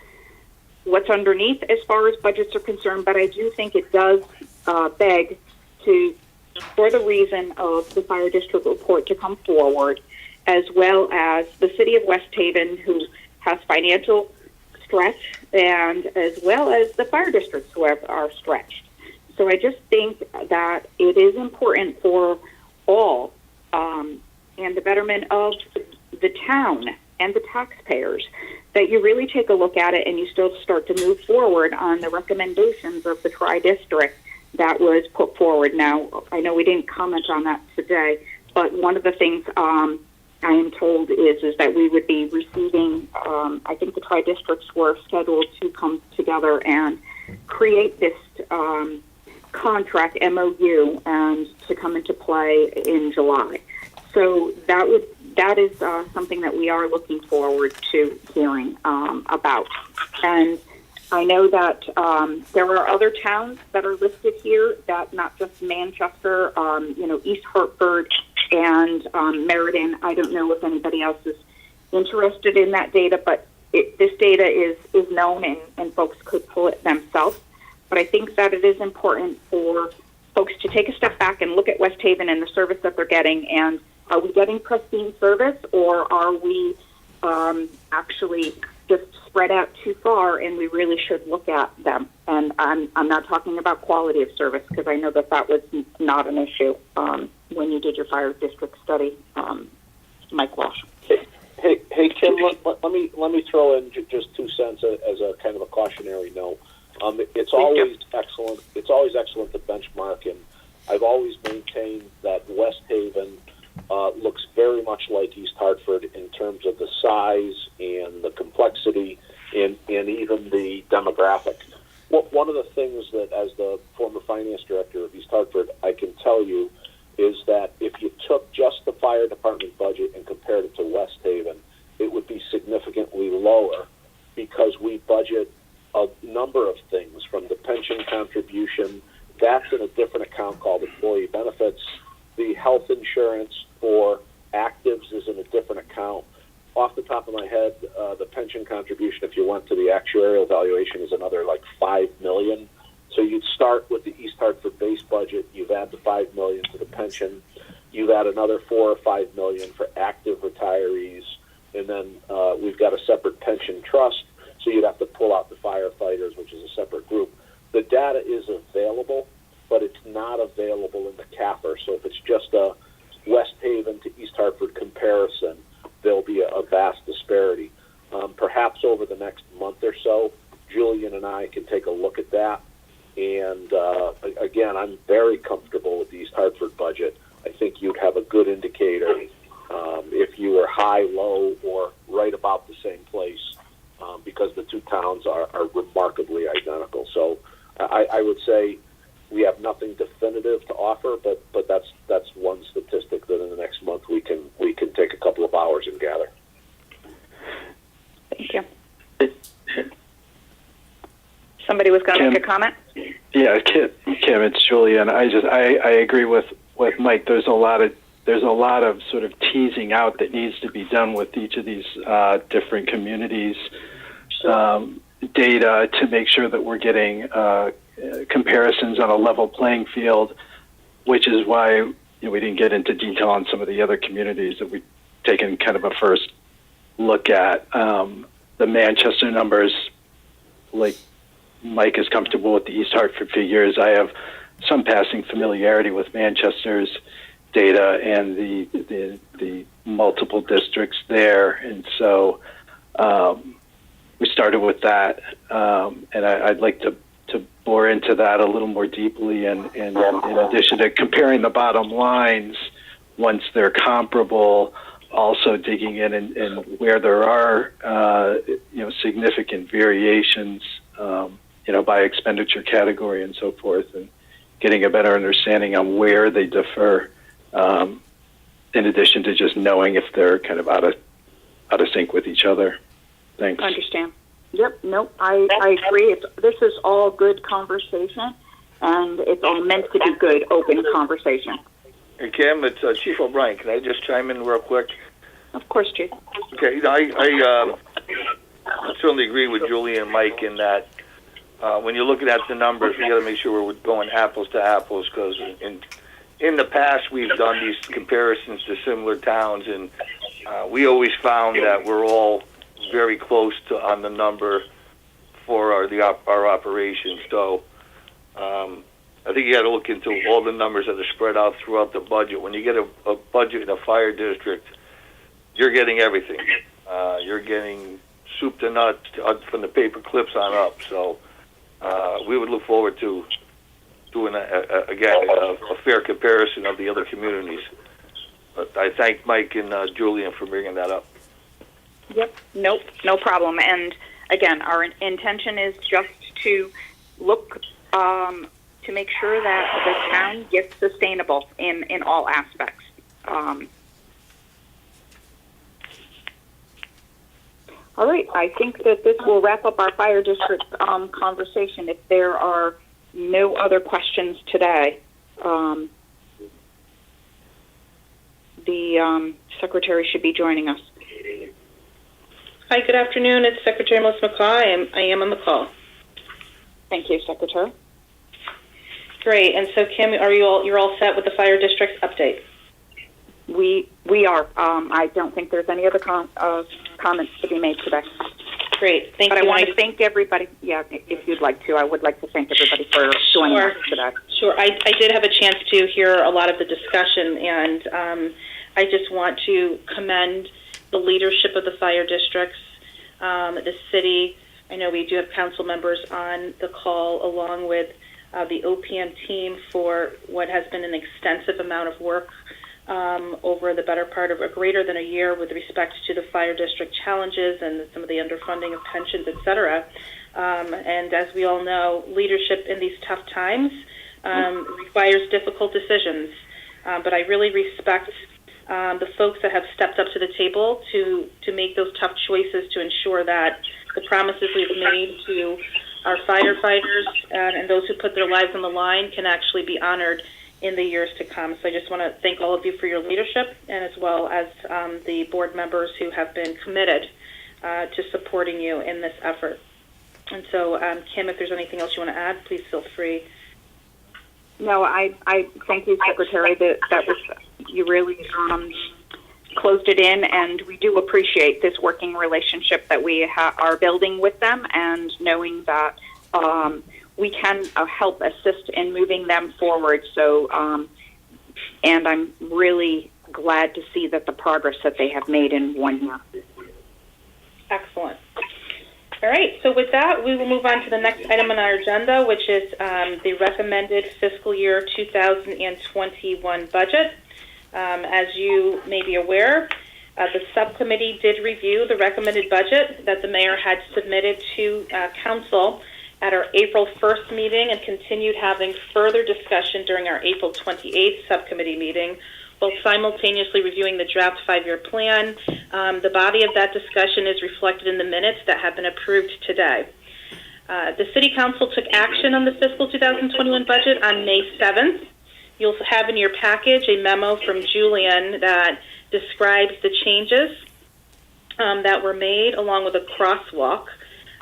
what's underneath as far as budgets are concerned, but I do think it does beg for the reason of the fire district report to come forward, as well as the city of West Haven, who has financial stretch, and as well as the fire districts who are stretched. So I just think that it is important for all and the betterment of the town and the taxpayers that you really take a look at it and you still start to move forward on the recommendations of the tri-district that was put forward. Now, I know we didn't comment on that today, but one of the things I am told is that we would be receiving, I think the tri-districts were scheduled to come together and create this contract MOU and to come into play in July. So that is something that we are looking forward to hearing about. And I know that there are other towns that are listed here, that not just Manchester, East Hartford and Meriden. I don't know if anybody else is interested in that data, but this data is known and folks could pull it themselves. but I think that it is important for folks to take a step back and look at West Haven and the service that they're getting. And are we getting pristine service, or are we actually just spread out too far, and we really should look at them? And I'm not talking about quality of service, because I know that was not an issue when you did your fire district study, Mike Walsh. Hey, Kim. Let me throw in just 2 cents as a kind of a cautionary note. It's always excellent. It's always excellent to benchmark, and I've always maintained that West Haven looks very much like East Hartford in terms of the size and the complexity and even the demographic. One of the things that, as the former finance director of East Hartford, I can tell you is that if you took just the fire department budget and compared it to West Haven, it would be significantly lower, because we budget a number of things, from the pension contribution, that's in a different account called employee benefits. The health insurance for actives is in a different account. Off the top of my head, the pension contribution, if you went to the actuarial valuation, is another like $5 million. So you'd start with the East Hartford base budget. You've add the $5 million to the pension. You've add another $4 or $5 million for active retirees, and then we've got a separate pension trust. So you'd have to pull out the firefighters, which is a separate group. The data is available, but it's not available in the CAFR. So if it's just a West Haven to East Hartford comparison, there'll be a vast disparity. Perhaps over the next month or so, Julian and I can take a look at that. And again, I'm very comfortable with the East Hartford budget. I think you'd have a good indicator if you were high, low, or right about the same place, because the two towns are remarkably identical. So I would say we have nothing definitive to offer, but that's one statistic that in the next month we can take a couple of hours and gather. Thank you. Somebody was going to make a comment? Yeah, Kim, it's Julian. I agree with Mike. There's a lot of sort of teasing out that needs to be done with each of these different communities' data to make sure that we're getting comparisons on a level playing field, which is why we didn't get into detail on some of the other communities that we've taken kind of a first look at. The Manchester numbers, like Mike is comfortable with the East Hartford figures. I have some passing familiarity with Manchester's data and the multiple districts there, and so we started with that, and I'd like to bore into that a little more deeply, and in addition to comparing the bottom lines once they're comparable, also digging in and where there are significant variations by expenditure category and so forth, and getting a better understanding on where they differ, in addition to just knowing if they're kind of out of sync with each other. Thanks. I understand. Yep. Nope. I agree. This is all good conversation, and it's all meant to be good, open conversation. Hey, Kim, it's Chief O'Brien. Can I just chime in real quick? Of course, Chief. Okay. I certainly agree with Julie and Mike in that when you're looking at the numbers, we got to make sure we're going apples to apples, because in the past we've done these comparisons to similar towns, and we always found that we're all very close to on the number for our operations. So I think you got to look into all the numbers that are spread out throughout the budget. When you get a budget in a fire district, you're getting everything. You're getting soup to nuts from the paper clips on up. So we would look forward to doing a fair comparison of the other communities. But I thank Mike and Julian for bringing that up. Yep. Nope. No problem. And again, our intention is just to look to make sure that the town gets sustainable in all aspects. All right. I think that this will wrap up our fire district conversation. If there are no other questions today, the secretary should be joining us. Hi, good afternoon. It's Secretary Melissa McCaw. I am on the call. Thank you, Secretary. Great. And so, Kim, you're all set with the fire district's update? We are. I don't think there's any other comments to be made today. Great. Thank you. But I want to thank everybody. Yeah, if you'd like to, I would like to thank everybody for joining us today. Sure. I did have a chance to hear a lot of the discussion, and I just want to commend the leadership of the fire districts, the city. I know we do have council members on the call, along with the OPM team, for what has been an extensive amount of work over the better part of greater than a year with respect to the fire district challenges and some of the underfunding of pensions, et cetera. And as we all know, leadership in these tough times requires difficult decisions. But I really respect the folks that have stepped up to the table to make those tough choices to ensure that the promises we've made to our firefighters and those who put their lives on the line can actually be honored in the years to come. So I just want to thank all of you for your leadership, and as well as the board members who have been committed to supporting you in this effort. And so, Kim, if there's anything else you want to add, please feel free. No, I thank you, Secretary. That was, you really closed it in, and we do appreciate this working relationship that we are building with them, and knowing that we can help assist in moving them forward. So, and I'm really glad to see that the progress that they have made in 1 year. Excellent. All right, so with that, we will move on to the next item on our agenda, which is the recommended fiscal year 2021 budget. As you may be aware, the subcommittee did review the recommended budget that the mayor had submitted to council at our April 1st meeting, and continued having further discussion during our April 28th subcommittee meeting, while simultaneously reviewing the draft 5-year plan. The body of that discussion is reflected in the minutes that have been approved today. The City Council took action on the fiscal 2021 budget on May 7th. You'll have in your package a memo from Julian that describes the changes that were made, along with a crosswalk.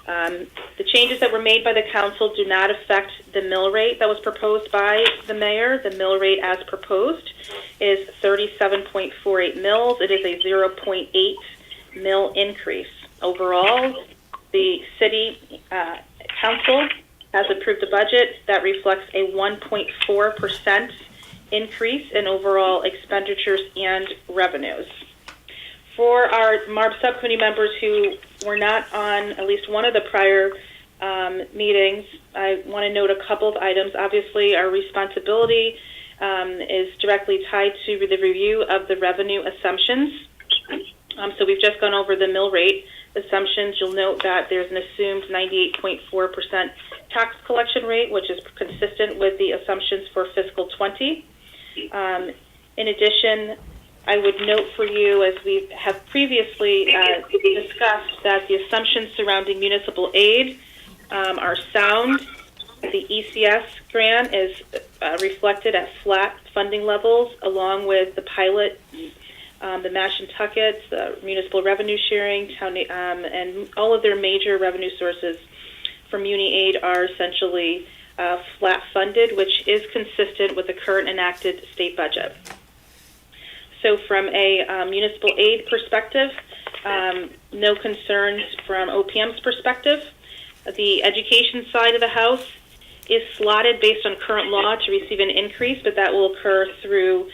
The changes that were made by the council do not affect the mill rate that was proposed by the mayor. The mill rate as proposed is 37.48 mills. It is a 0.8 mill increase. Overall, the city council has approved a budget that reflects a 1.4% increase in overall expenditures and revenues. For our MARB subcommittee members who were not on at least one of the prior meetings, I want to note a couple of items. Obviously, our responsibility is directly tied to the review of the revenue assumptions. So we've just gone over the mill rate assumptions. You'll note that there's an assumed 98.4% tax collection rate, which is consistent with the assumptions for fiscal 20. In addition, I would note for you, as we have previously discussed, that the assumptions surrounding municipal aid are sound. The ECS grant is reflected at flat funding levels, along with the pilot, the Mash-and-Tuckets, municipal revenue sharing, and all of their major revenue sources for muni aid are essentially flat funded, which is consistent with the current enacted state budget. So from a municipal aid perspective, no concerns from OPM's perspective. The education side of the house is slotted based on current law to receive an increase, but that will occur through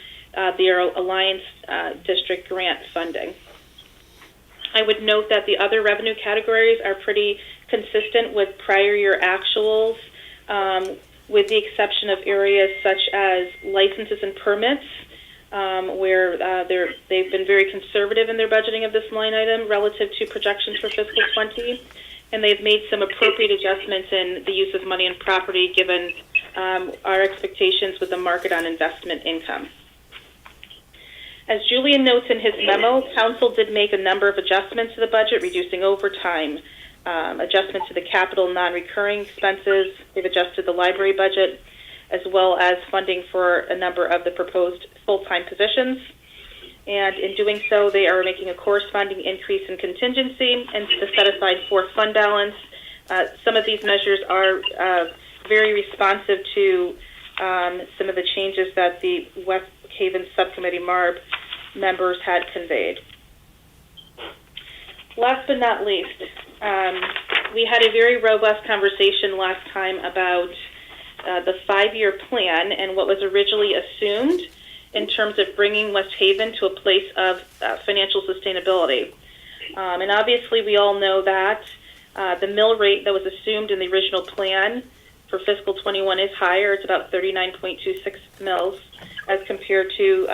their Alliance District grant funding. I would note that the other revenue categories are pretty consistent with prior year actuals, with the exception of areas such as licenses and permits, where they've been very conservative in their budgeting of this line item relative to projections for fiscal 20, and they've made some appropriate adjustments in the use of money and property given our expectations with the market on investment income. As Julian notes in his memo, Council did make a number of adjustments to the budget, reducing overtime, adjustments to the capital non-recurring expenses. They've adjusted the library budget, as well as funding for a number of the proposed full-time positions. And in doing so, they are making a corresponding increase in contingency and to set aside for fund balance. Some of these measures are very responsive to some of the changes that the West Haven Subcommittee MARB members had conveyed. Last but not least, we had a very robust conversation last time about the 5-year plan and what was originally assumed in terms of bringing West Haven to a place of financial sustainability. And obviously we all know that the mill rate that was assumed in the original plan for fiscal 21 is higher. It's about 39.26 mills as compared to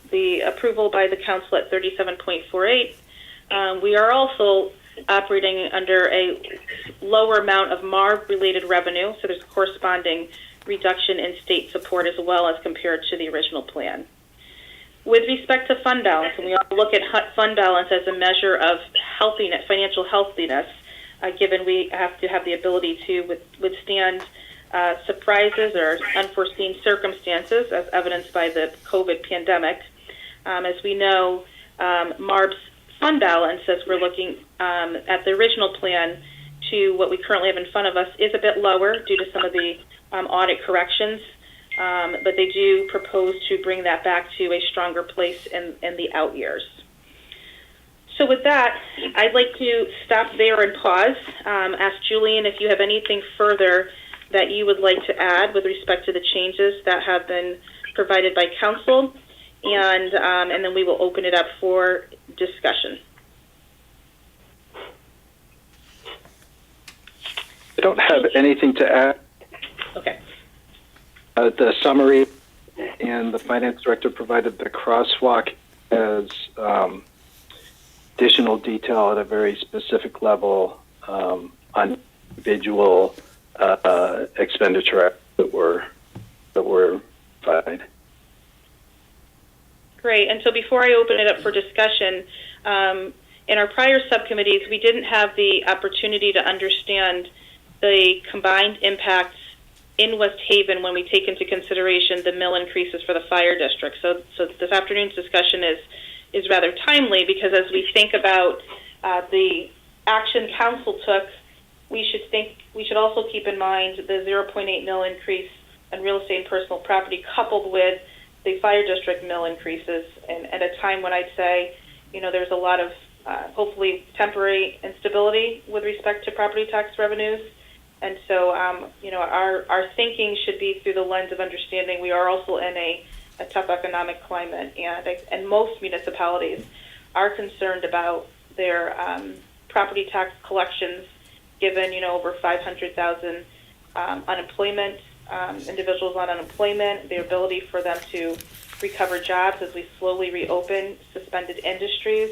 the approval by the council at 37.48. We are also operating under a lower amount of MARB-related revenue, so there's a corresponding reduction in state support as well as compared to the original plan. With respect to fund balance, and we all look at fund balance as a measure of healthiness, financial healthiness, given we have to have the ability to withstand surprises or unforeseen circumstances, as evidenced by the COVID pandemic. As we know, MARB's fund balance, as we're looking at the original plan to what we currently have in front of us, is a bit lower due to some of the audit corrections, but they do propose to bring that back to a stronger place in the out years. So with that, I'd like to stop there and pause. Ask Julian if you have anything further that you would like to add with respect to the changes that have been provided by council, and then we will open it up for discussion. I don't have anything to add. Okay. The summary and the finance director provided the crosswalk as additional detail at a very specific level on individual expenditure that were provided. Great. And so before I open it up for discussion, in our prior subcommittees, we didn't have the opportunity to understand the combined impacts in West Haven when we take into consideration the mill increases for the fire district. So this afternoon's discussion is rather timely, because as we think about the action council took, we should also keep in mind the 0.8 mill increase in real estate and personal property, coupled with the fire district mill increases, and at a time when I'd say, there's a lot of hopefully temporary instability with respect to property tax revenues. And so, our thinking should be through the lens of understanding we are also in a tough economic climate, and most municipalities are concerned about their property tax collections, given over 500,000 unemployment, individuals on unemployment, the ability for them to recover jobs as we slowly reopen suspended industries.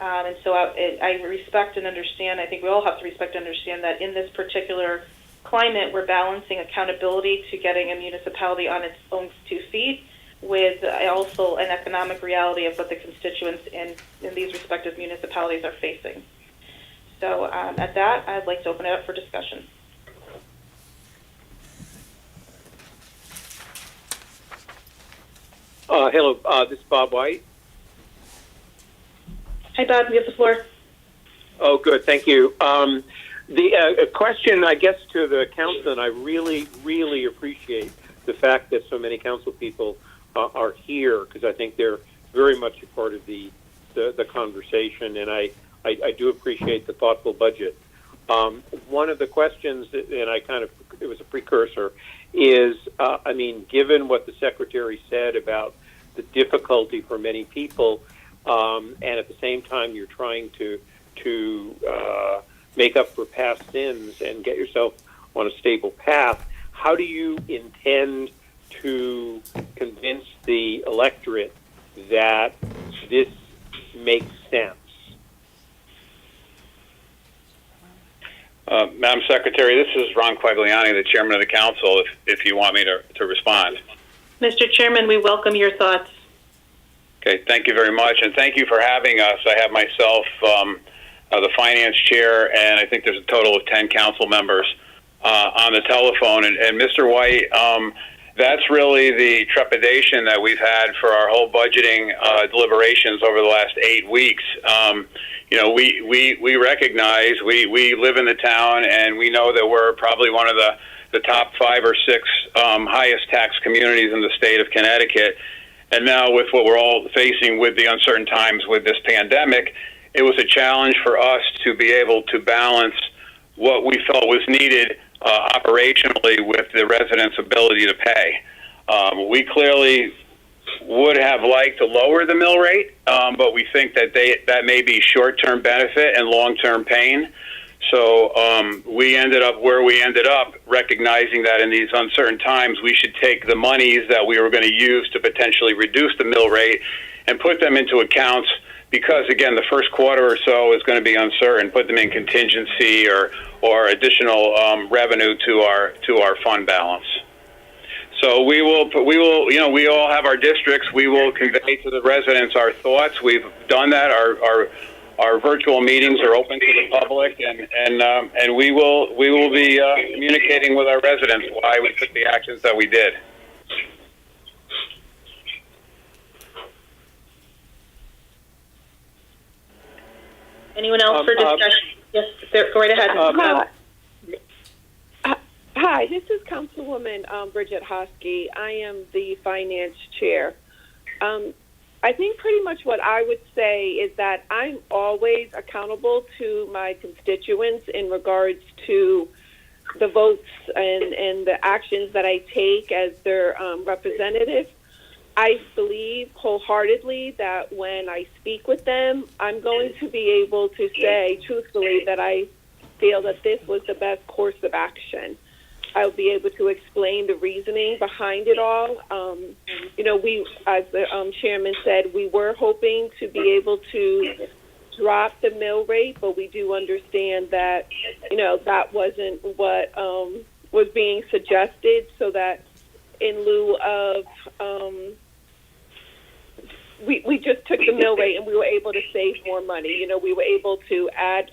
And so I respect and understand, I think we all have to respect and understand that in this particular climate, we're balancing accountability to getting a municipality on its own 2 feet with also an economic reality of what the constituents in these respective municipalities are facing. So at that, I'd like to open it up for discussion. Hello, this is Bob White. Hi, Bob. You have the floor. Oh, good. Thank you. The question, I guess, to the council, and I really, really appreciate the fact that so many council people are here, because I think they're very much a part of the conversation, and I do appreciate the thoughtful budget. One of the questions, and it was a precursor, is, given what the secretary said about the difficulty for many people, and at the same time you're trying to make up for past sins and get yourself on a stable path, how do you intend to convince the electorate that this makes sense? Madam Secretary, this is Ron Quagliani, the chairman of the council, if you want me to respond. Mr. Chairman, we welcome your thoughts. Okay, thank you very much, and thank you for having us. I have myself, the finance chair, and I think there's a total of 10 council members on the telephone. And Mr. White, that's really the trepidation that we've had for our whole budgeting deliberations over the last 8 weeks. We recognize we live in the town, and we know that we're probably one of the the top 5 or 6 highest tax communities in the state of Connecticut. And now with what we're all facing with the uncertain times with this pandemic, it was a challenge for us to be able to balance what we felt was needed operationally with the residents' ability to pay. We clearly would have liked to lower the mill rate, but we think that that may be short-term benefit and long-term pain. So we ended up where we ended up, recognizing that in these uncertain times, we should take the monies that we were going to use to potentially reduce the mill rate and put them into accounts because, again, the first quarter or so is going to be uncertain, put them in contingency or additional revenue to our fund balance. So we will, we all have our districts. We will convey to the residents our thoughts. We've done that. Our virtual meetings are open to the public, and we will be communicating with our residents why we took the actions that we did. Anyone else for discussion? Yes, go right ahead. Hi, this is Councilwoman Bridget Hosky. I am the finance chair. I think pretty much what I would say is that I'm always accountable to my constituents in regards to the votes and the actions that I take as their representative. I believe wholeheartedly that when I speak with them, I'm going to be able to say truthfully that I feel that this was the best course of action. I'll be able to explain the reasoning behind it all. We, as the chairman said, we were hoping to be able to drop the mill rate, but we do understand that, that wasn't what was being suggested, so that in lieu of, we just took the mill rate and we were able to save more money. We were able to add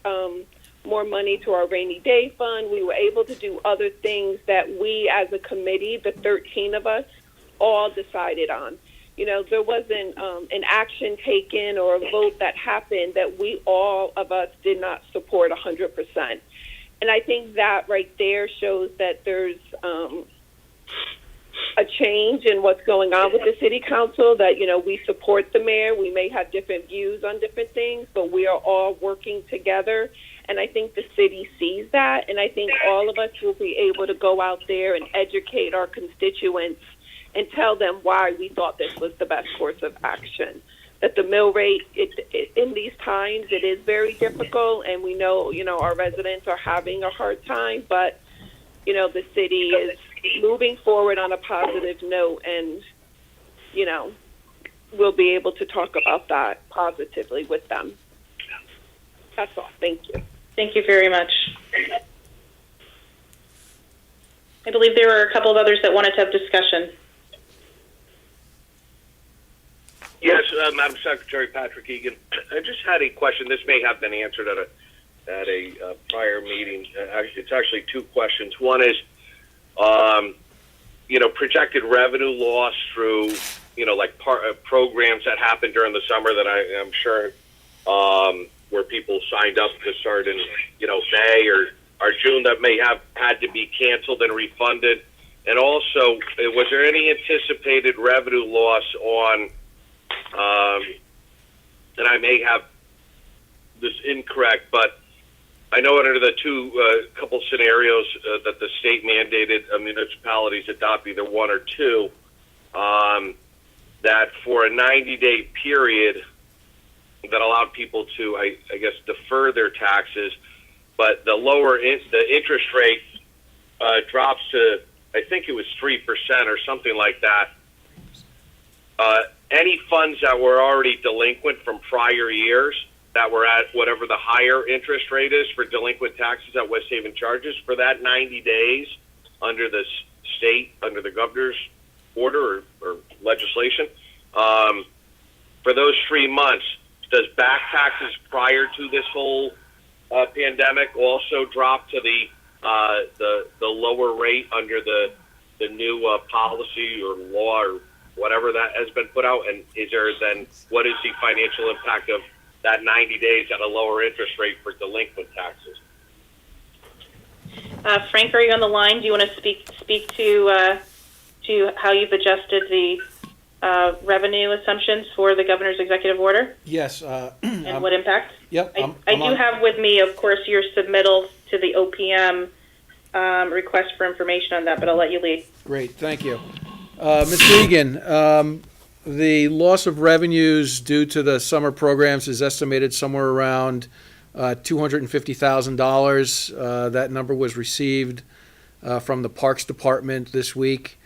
more money to our rainy day fund. We were able to do other things that we as a committee, the 13 of us, all decided on. There wasn't an action taken or a vote that happened that we all of us did not support 100%. And I think that right there shows that there's a change in what's going on with the city council, that, we support the mayor. We may have different views on different things, but we are all working together. And I think the city sees that, and I think all of us will be able to go out there and educate our constituents and tell them why we thought this was the best course of action. That the mill rate, in these times, it is very difficult, and we know, our residents are having a hard time, but, the city is moving forward on a positive note, and, we'll be able to talk about that positively with them. That's all. Thank you. Thank you very much. I believe there were a couple of others that wanted to have discussion. Yes, Madam Secretary Patrick Egan. I just had a question. This may have been answered at a prior meeting. It's actually 2 questions. One is, projected revenue loss through, programs that happened during the summer that I'm sure where people signed up to start in, May or June that may have had to be canceled and refunded. And also, was there any anticipated revenue loss on, and I may have this incorrect, but I know under the couple scenarios that the state mandated municipalities adopt either one or two, that for a 90-day period that allowed people to, I guess, defer their taxes, but the the interest rate drops to, I think it was 3% or something like that. Any funds that were already delinquent from prior years that were at whatever the higher interest rate is for delinquent taxes that West Haven charges for that 90 days under the state, under the governor's order or legislation, for those 3 months, does back taxes prior to this whole pandemic also drop to the lower rate under the new policy or law or whatever that has been put out? And is there then, what is the financial impact of that 90 days at a lower interest rate for delinquent taxes? Frank, are you on the line? Do you want to speak to how you've adjusted the revenue assumptions for the governor's executive order Yes. and what impact? Yep. I do have with me, of course, your submittal to the OPM request for information on that, but I'll let you lead. Great, thank you. Ms. Regan, the loss of revenues due to the summer programs is estimated somewhere around $250,000. That number was received from the Parks Department this week.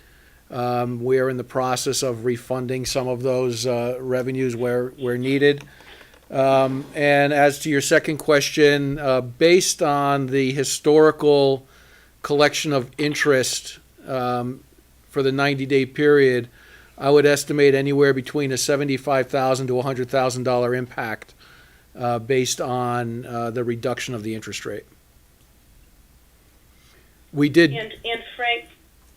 We are in the process of refunding some of those revenues where needed. And as to your second question, based on the historical collection of interest for the 90-day period, I would estimate anywhere between a $75,000 to $100,000 impact based on the reduction of the interest rate. We did. And Frank,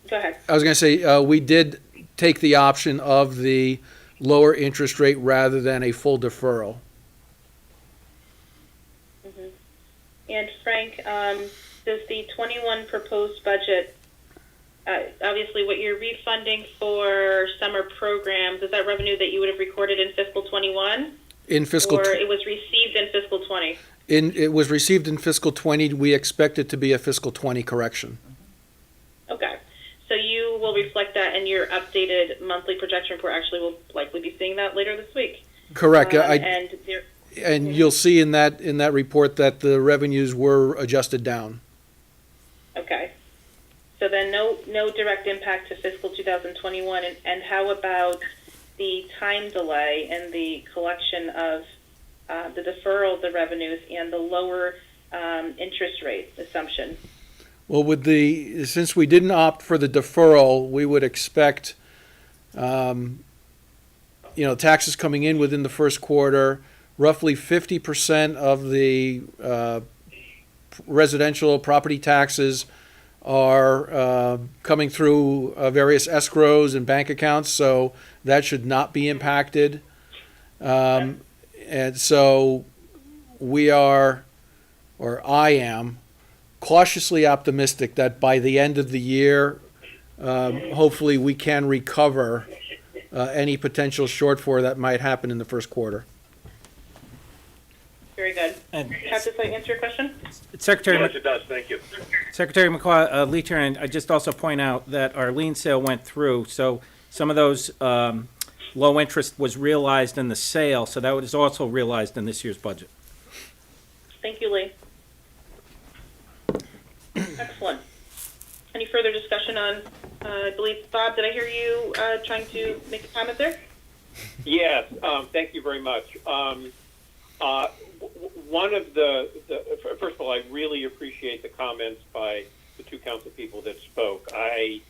go ahead. I was going to say we did take the option of the lower interest rate rather than a full deferral. Mm-hmm. And Frank, does the 21 proposed budget, obviously what you're refunding for summer programs, is that revenue that you would have recorded in fiscal 21? In fiscal Or it was received in fiscal 20? It was received in fiscal 20. We expect it to be a fiscal 20 correction. Okay. So you will reflect that in your updated monthly projection report. Actually, we'll likely be seeing that later this week. Correct. And you'll see in that report that the revenues were adjusted down. Okay. So then no direct impact to fiscal 2021. And how about the time delay and the collection of the deferral of the revenues and the lower interest rate assumption? Well, since we didn't opt for the deferral, we would expect, taxes coming in within the first quarter. Roughly 50% of the residential property taxes are coming through various escrows and bank accounts, so that should not be impacted. And so I am cautiously optimistic that by the end of the year, hopefully we can recover any potential shortfall that might happen in the first quarter. Very good. And Does that answer your question? Secretary, Yes, it does. Thank you. Secretary McCaw, Lee Turner, I just also point out that our lien sale went through, so some of those low interest was realized in the sale, so that was also realized in this year's budget. Thank you, Lee. Excellent. Any further discussion on, I believe, Bob, did I hear you trying to make a comment there? Yes, thank you very much. One of first of all, I really appreciate the comments by the two council people that spoke. I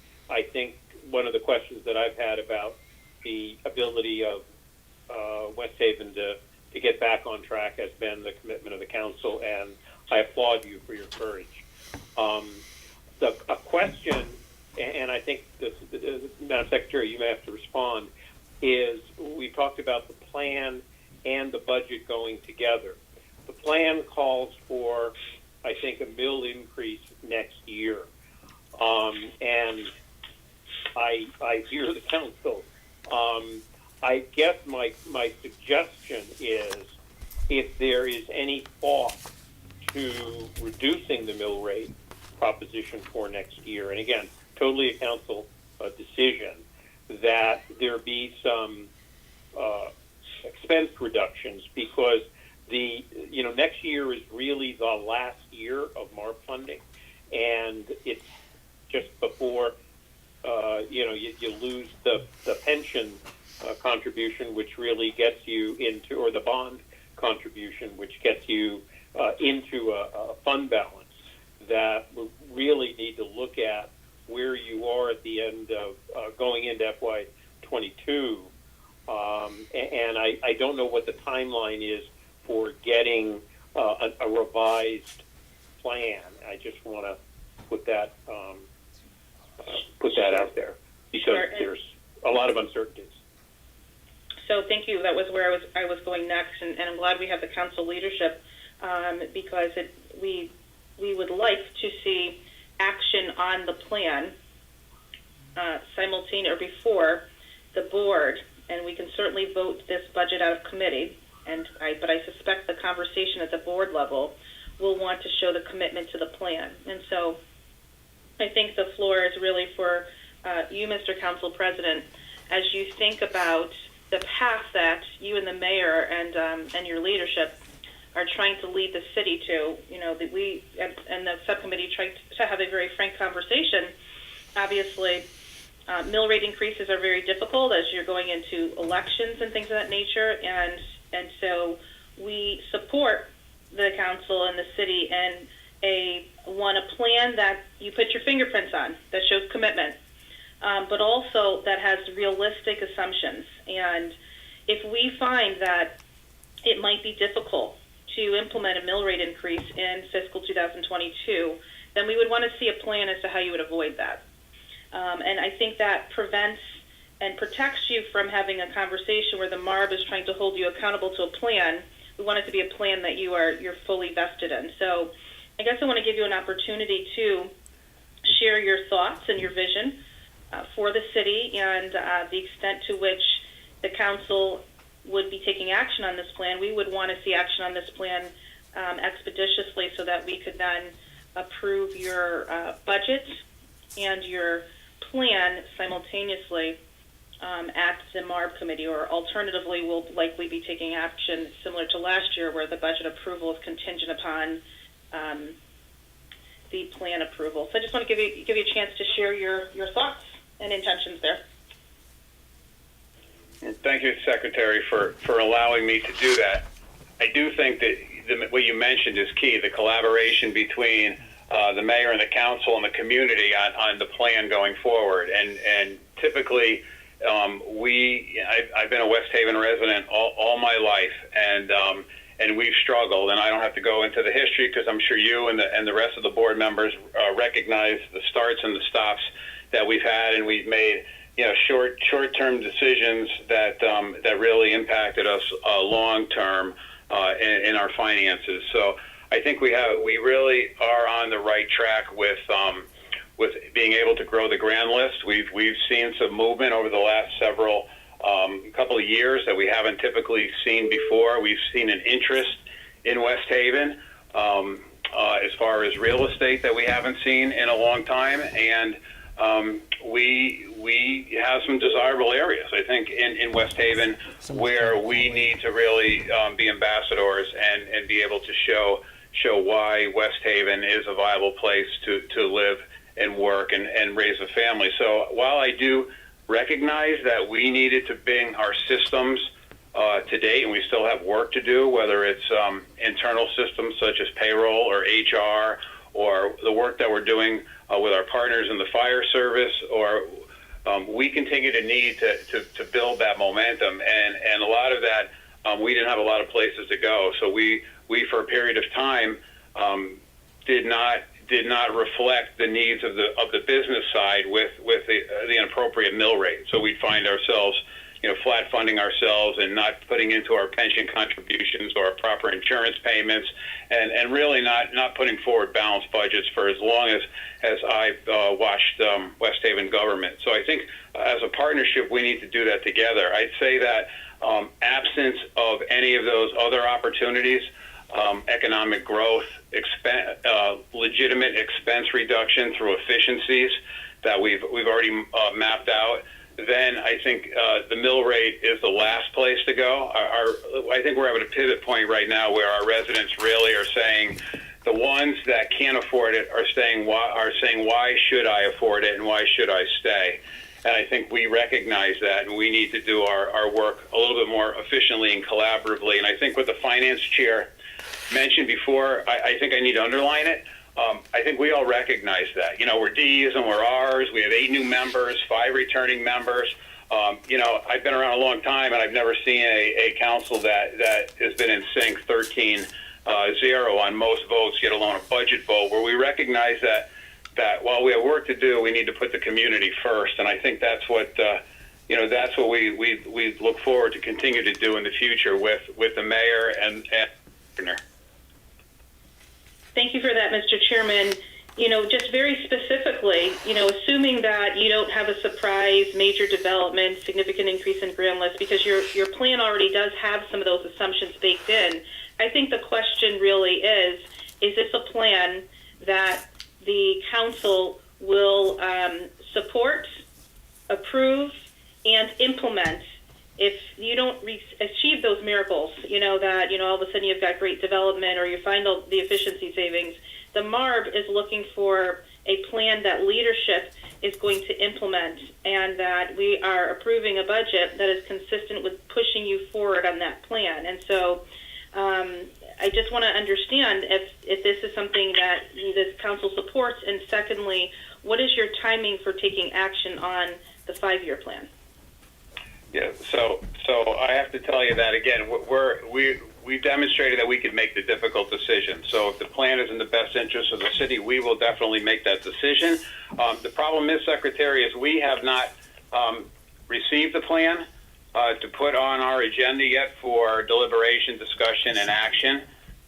think one of the questions that I've had about the ability of West Haven to get back on track has been the commitment of the council, and I applaud you for your courage. A question, and I think Madam Secretary, you may have to respond, is we talked about the plan and the budget going together. The plan calls for, I think, a mill increase next year. And I hear the council. I guess my suggestion is if there is any thought to reducing the mill rate proposition for next year, and again, totally a council decision, that there be some expense reductions, because next year is really the last year of MARB funding, and it's just before you lose the pension contribution, which really gets you into, or the bond contribution, which gets you into a fund balance that we really need to look at where you are at the end of going into FY22. And I don't know what the timeline is for getting a revised plan. I just want to put that out there, because Sure. there's a lot of uncertainties. So thank you. That was where I was going next, and I'm glad we have the council leadership, because we would like to see action on the plan simultaneous or before the board, and we can certainly vote this budget out of committee. But I suspect the conversation at the board level will want to show the commitment to the plan. And so I think the floor is really for you, Mr. Council President, as you think about the path that you and the mayor and your leadership are trying to lead the city to. You know, that we and the subcommittee tried to have a very frank conversation. Obviously, mill rate increases are very difficult as you're going into elections and things of that nature, and so we support the council and the city and a plan that you put your fingerprints on, that shows commitment, but also that has realistic assumptions. And if we find that it might be difficult to implement a mill rate increase in fiscal 2022, then we would want to see a plan as to how you would avoid that. And I think that prevents and protects you from having a conversation where the MARB is trying to hold you accountable to a plan. We want it to be a plan that you're fully vested in. So I guess I want to give you an opportunity to share your thoughts and your vision for the city and the extent to which the council would be taking action on this plan. We would want to see action on this plan expeditiously so that we could then approve your budget and your plan simultaneously at the MARB committee, or alternatively we'll likely be taking action similar to last year where the budget approval is contingent upon the plan approval. So I just want to give you a chance to share your thoughts and intentions there. Thank you, Secretary, for allowing me to do that. I do think that what you mentioned is key, the collaboration between the mayor and the council and the community on the plan going forward. And typically, I've been a West Haven resident all my life, and we've struggled. And I don't have to go into the history because I'm sure you and the rest of the board members recognize the starts and the stops that we've had, and we've made short-term decisions that really impacted us long-term in our finances. So I think we really are on the right track with being able to grow the grand list. We've seen some movement over the last couple of years that we haven't typically seen before. We've seen an interest in West Haven as far as real estate that we haven't seen in a long time, and we have some desirable areas, I think, in West Haven where we need to really be ambassadors and be able to show why West Haven is a viable place to live and work and raise a family. So while I do recognize that we needed to bring our systems to date, and we still have work to do, whether it's internal systems such as payroll or HR, or the work that we're doing with our partners in the fire service, or we continue to need to build that momentum. And a lot of that, we didn't have a lot of places to go. So we for a period of time did not reflect the needs of the business side with the inappropriate mill rate. So we find ourselves, flat funding ourselves and not putting into our pension contributions or proper insurance payments, and really not putting forward balanced budgets for as long as I've watched West Haven government. So I think as a partnership, we need to do that together. I'd say that absence of any of those other opportunities, economic growth, legitimate expense reduction through efficiencies that we've already mapped out, then I think the mill rate is the last place to go. I think we're at a pivot point right now where our residents really are saying, the ones that can't afford it are saying, why should I afford it and why should I stay? And I think we recognize that, and we need to do our work a little bit more efficiently and collaboratively. And I think what the finance chair mentioned before, I think I need to underline it. I think we all recognize that. We're D's and we're R's. We have 8 new members, 5 returning members. I've been around a long time, and I've never seen a council that has been in sync 13-0 on most votes, yet alone a budget vote, where we recognize that while we have work to do, we need to put the community first. And I think that's what we look forward to continue to do in the future with the mayor and partner. Thank you for that, Mr. Chairman. just very specifically, assuming that you don't have a surprise, major development, significant increase in grand list, because your plan already does have some of those assumptions baked in. I think the question really is this a plan that the council will support, approve, and implement if you don't achieve those miracles, that, all of a sudden you've got great development or you find the efficiency savings? The MARB is looking for a plan that leadership is going to implement, and that we are approving a budget that is consistent with pushing you forward on that plan. And so I just want to understand if this is something that this council supports, and secondly, what is your timing for taking action on the 5-year plan? Yeah, so I have to tell you that again, we've demonstrated that we could make the difficult decision. So if the plan is in the best interest of the city, we will definitely make that decision. The problem is, Secretary, is we have not received the plan to put on our agenda yet for deliberation, discussion, and action.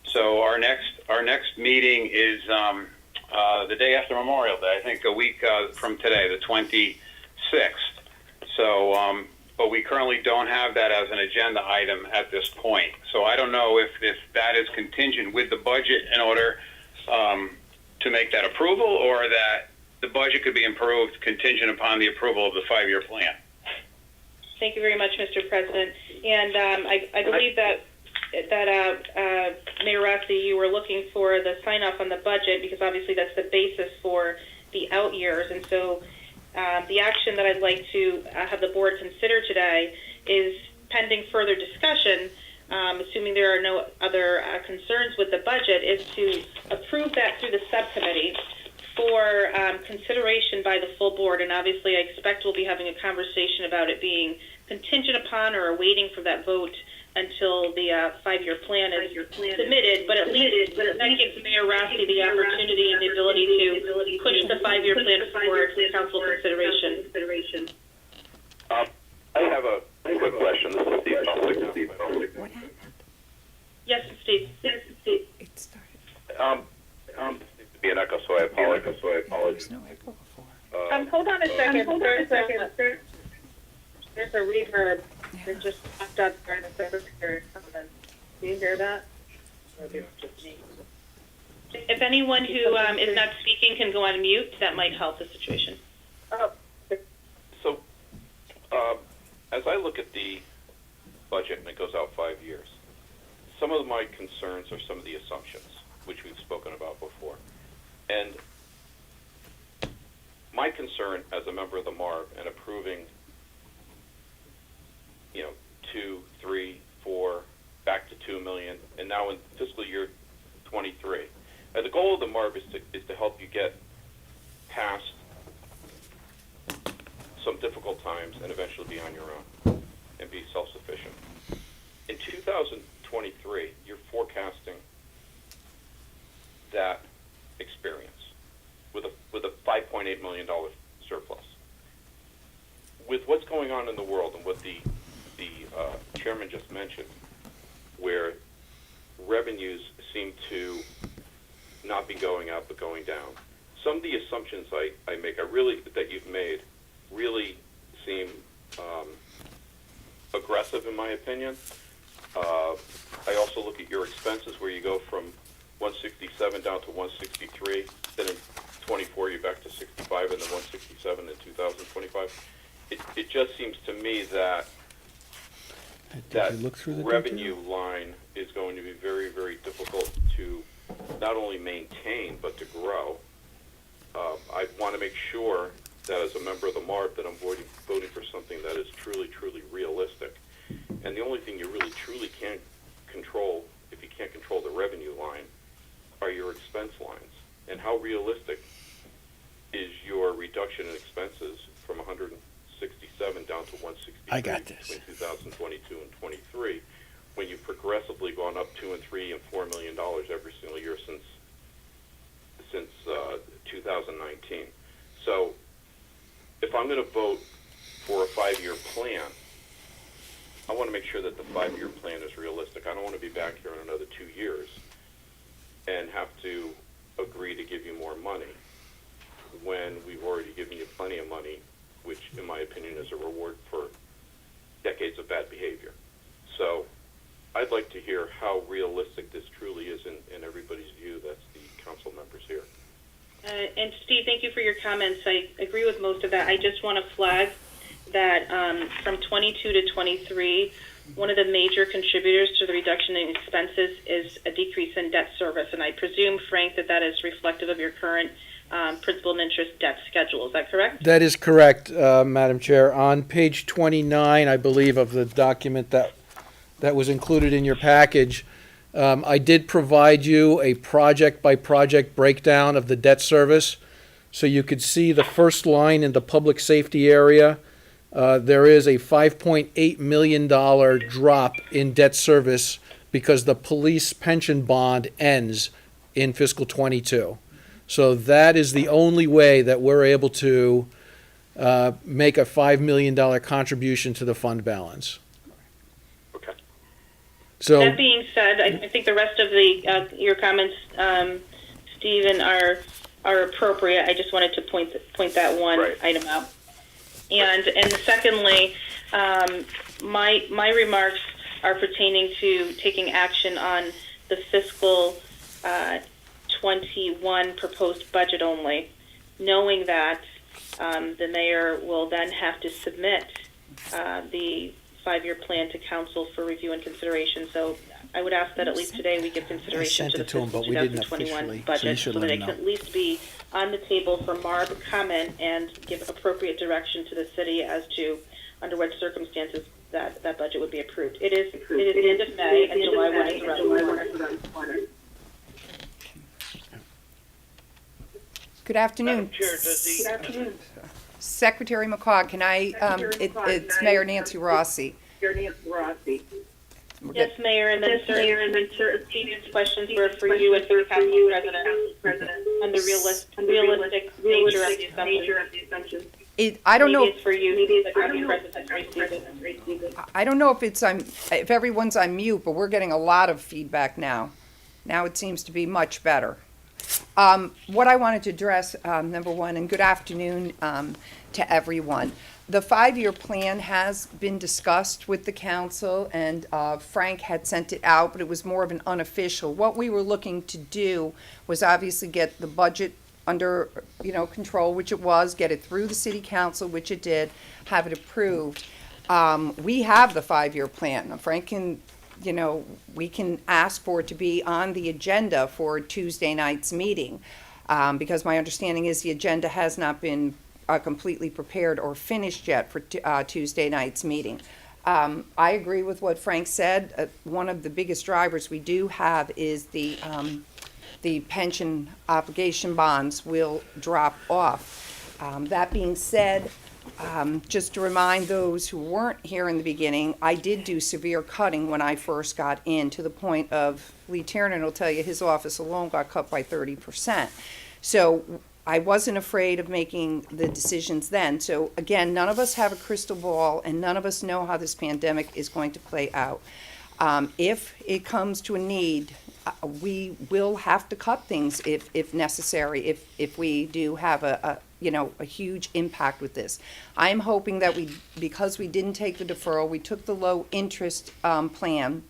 So our next meeting is the day after Memorial Day, I think a week from today, the 26th. So, but we currently don't have that as an agenda item at this point. So I don't know if that is contingent with the budget in order to make that approval, or that the budget could be improved contingent upon the approval of the 5-year plan. Thank you very much, Mr. President. And I believe that Mayor Rossi, you were looking for the sign-off on the budget, because obviously that's the basis for the out years. And so the action that I'd like to have the board consider today is, pending further discussion, assuming there are no other concerns with the budget, is to approve that through the subcommittee for consideration by the full board. And obviously I expect we'll be having a conversation about it being contingent upon or waiting for that vote until the 5-year plan is submitted, but at least that gives Mayor Rossi the opportunity and the ability to push the 5-year plan forward for council consideration. I have a quick question. This is Steve. What happened? Yes, Steve. It started. Seems to be an echo, so I apologize. There was no echo before. Hold on a second. There's a reverb. It just popped up during the secretary comment. Do you hear that? Or is it just me? If anyone who is not speaking can go on mute, that might help the situation. Oh. So, as I look at the budget, and it goes out 5 years, some of my concerns are some of the assumptions, which we've spoken about before. And my concern as a member of the MARB and approving 2, 3, 4, back to 2 million, and now in fiscal year 23. The goal of the MARB is to help you get past some difficult times and eventually be on your own and be self-sufficient. In 2023, you're forecasting that experience with a $5.8 million surplus. With what's going on in the world and what the chairman just mentioned, where revenues seem to not be going up but going down, some of the assumptions I make that you've made really seem aggressive in my opinion. I also look at your expenses where you go from 167 down to 163, then in 24 you're back to 65, and then 167 in 2025. It just seems to me that revenue line is going to be very, very difficult to not only maintain but to grow. I want to make sure that as a member of the MARB that I'm voting for something that is truly, truly realistic. And the only thing you really, truly can't control, if you can't control the revenue line, are your expense lines. And how realistic is your reduction in expenses from 167 down to 163 between 2022 and 23, when you've progressively gone up $2 and $3 and $4 million every single year since 2019. So if I'm going to vote for a 5-year plan, I want to make sure that the 5-year plan is realistic. I don't want to be back here in another 2 years and have to agree to give you more money when we've already given you plenty of money, which, in my opinion, is a reward for decades of bad behavior. So I'd like to hear how realistic this truly is in everybody's view. That's the council members here. And Steve, thank you for your comments. I agree with most of that. I just want to flag that from 22 to 23, one of the major contributors to the reduction in expenses is a decrease in debt service. And I presume, Frank, that is reflective of your current principal and interest debt schedule. Is that correct? That is correct, Madam Chair. On page 29, I believe, of the document that was included in your package, I did provide you a project-by-project breakdown of the debt service, so you could see the first line in the public safety area. There is a $5.8 million drop in debt service because the police pension bond ends in fiscal '22. So that is the only way that we're able to make a $5 million contribution to the fund balance. Okay. So that being said, I think the rest of the your comments, Stephen, are appropriate. I just wanted to point that one item out. And secondly, my remarks are pertaining to taking action on the fiscal 21 proposed budget only, knowing that the mayor will then have to submit the 5-year plan to council for review and consideration. So I would ask that at least today we give consideration to the fiscal 2021 budget so that it can at least be on the table for MARB comment and give appropriate direction to the city as to under what circumstances that budget would be approved. It is the end of May and July 1 is around the corner. Good afternoon. Secretary McCaw, can I, it's Mayor Nancy Rossi. Yes, Mayor, and then Stephen's questions were for you as the council president on the realistic nature of the assumptions. I don't know. Maybe it's for you, the council president. I don't know if everyone's on mute, but we're getting a lot of feedback now. Now it seems to be much better. What I wanted to address, number one, and good afternoon to everyone. The 5-year plan has been discussed with the council, and Frank had sent it out, but it was more of an unofficial. What we were looking to do was obviously get the budget under, control, which it was, get it through the city council, which it did, have it approved. We have the 5-year plan. Now, Frank can, we can ask for it to be on the agenda for Tuesday night's meeting, because my understanding is the agenda has not been completely prepared or finished yet for Tuesday night's meeting. I agree with what Frank said. One of the biggest drivers we do have is the pension obligation bonds will drop off. That being said, just to remind those who weren't here in the beginning, I did do severe cutting when I first got in, to the point of, Lee Tiernan will tell you, his office alone got cut by 30%. So I wasn't afraid of making the decisions then. So again, none of us have a crystal ball, and none of us know how this pandemic is going to play out. If it comes to a need, we will have to cut things if necessary, if we do have a huge impact with this. I'm hoping that because we didn't take the deferral, we took the low interest plan,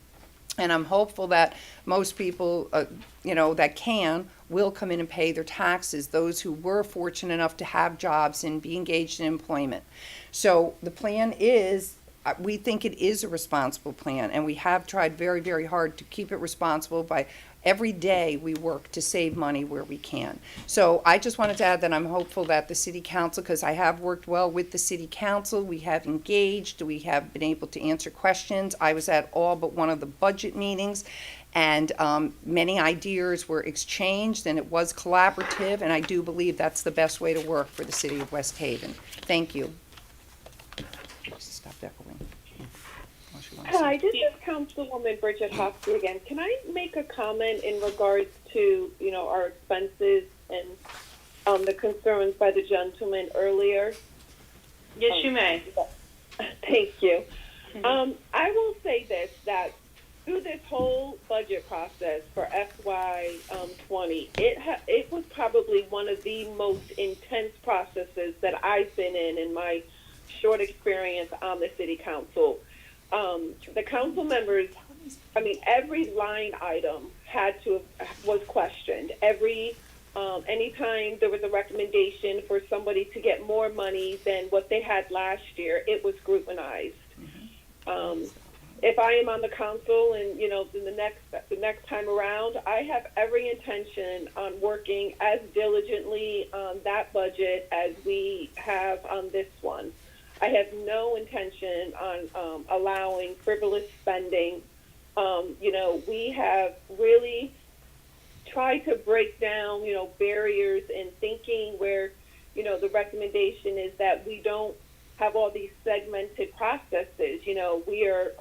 and I'm hopeful that most people, that will come in and pay their taxes, those who were fortunate enough to have jobs and be engaged in employment. So the plan is, we think it is a responsible plan, and we have tried very, very hard to keep it responsible. By every day we work to save money where we can. So I just wanted to add that I'm hopeful that the city council, because I have worked well with the city council, we have engaged, we have been able to answer questions. I was at all but one of the budget meetings, and many ideas were exchanged, and it was collaborative, and I do believe that's the best way to work for the city of West Haven. Thank you. Stop echoing. Hi, this is Councilwoman Bridget Hofsky again. Can I make a comment in regards to, our expenses and the concerns by the gentleman earlier? Yes, you may. Thank you. I will say this, that through this whole budget process for FY 20, it the council members, I mean, every line item was questioned. Anytime there was a recommendation for somebody to get more money than what they had last year, it was scrutinized. If I am on the council and, in the next time around, I have every intention on working as diligently on that budget as we have on this one. I have no intention on allowing frivolous spending. We have really tried to break down, barriers in thinking where, the recommendation is that we don't have all these segmented processes. We are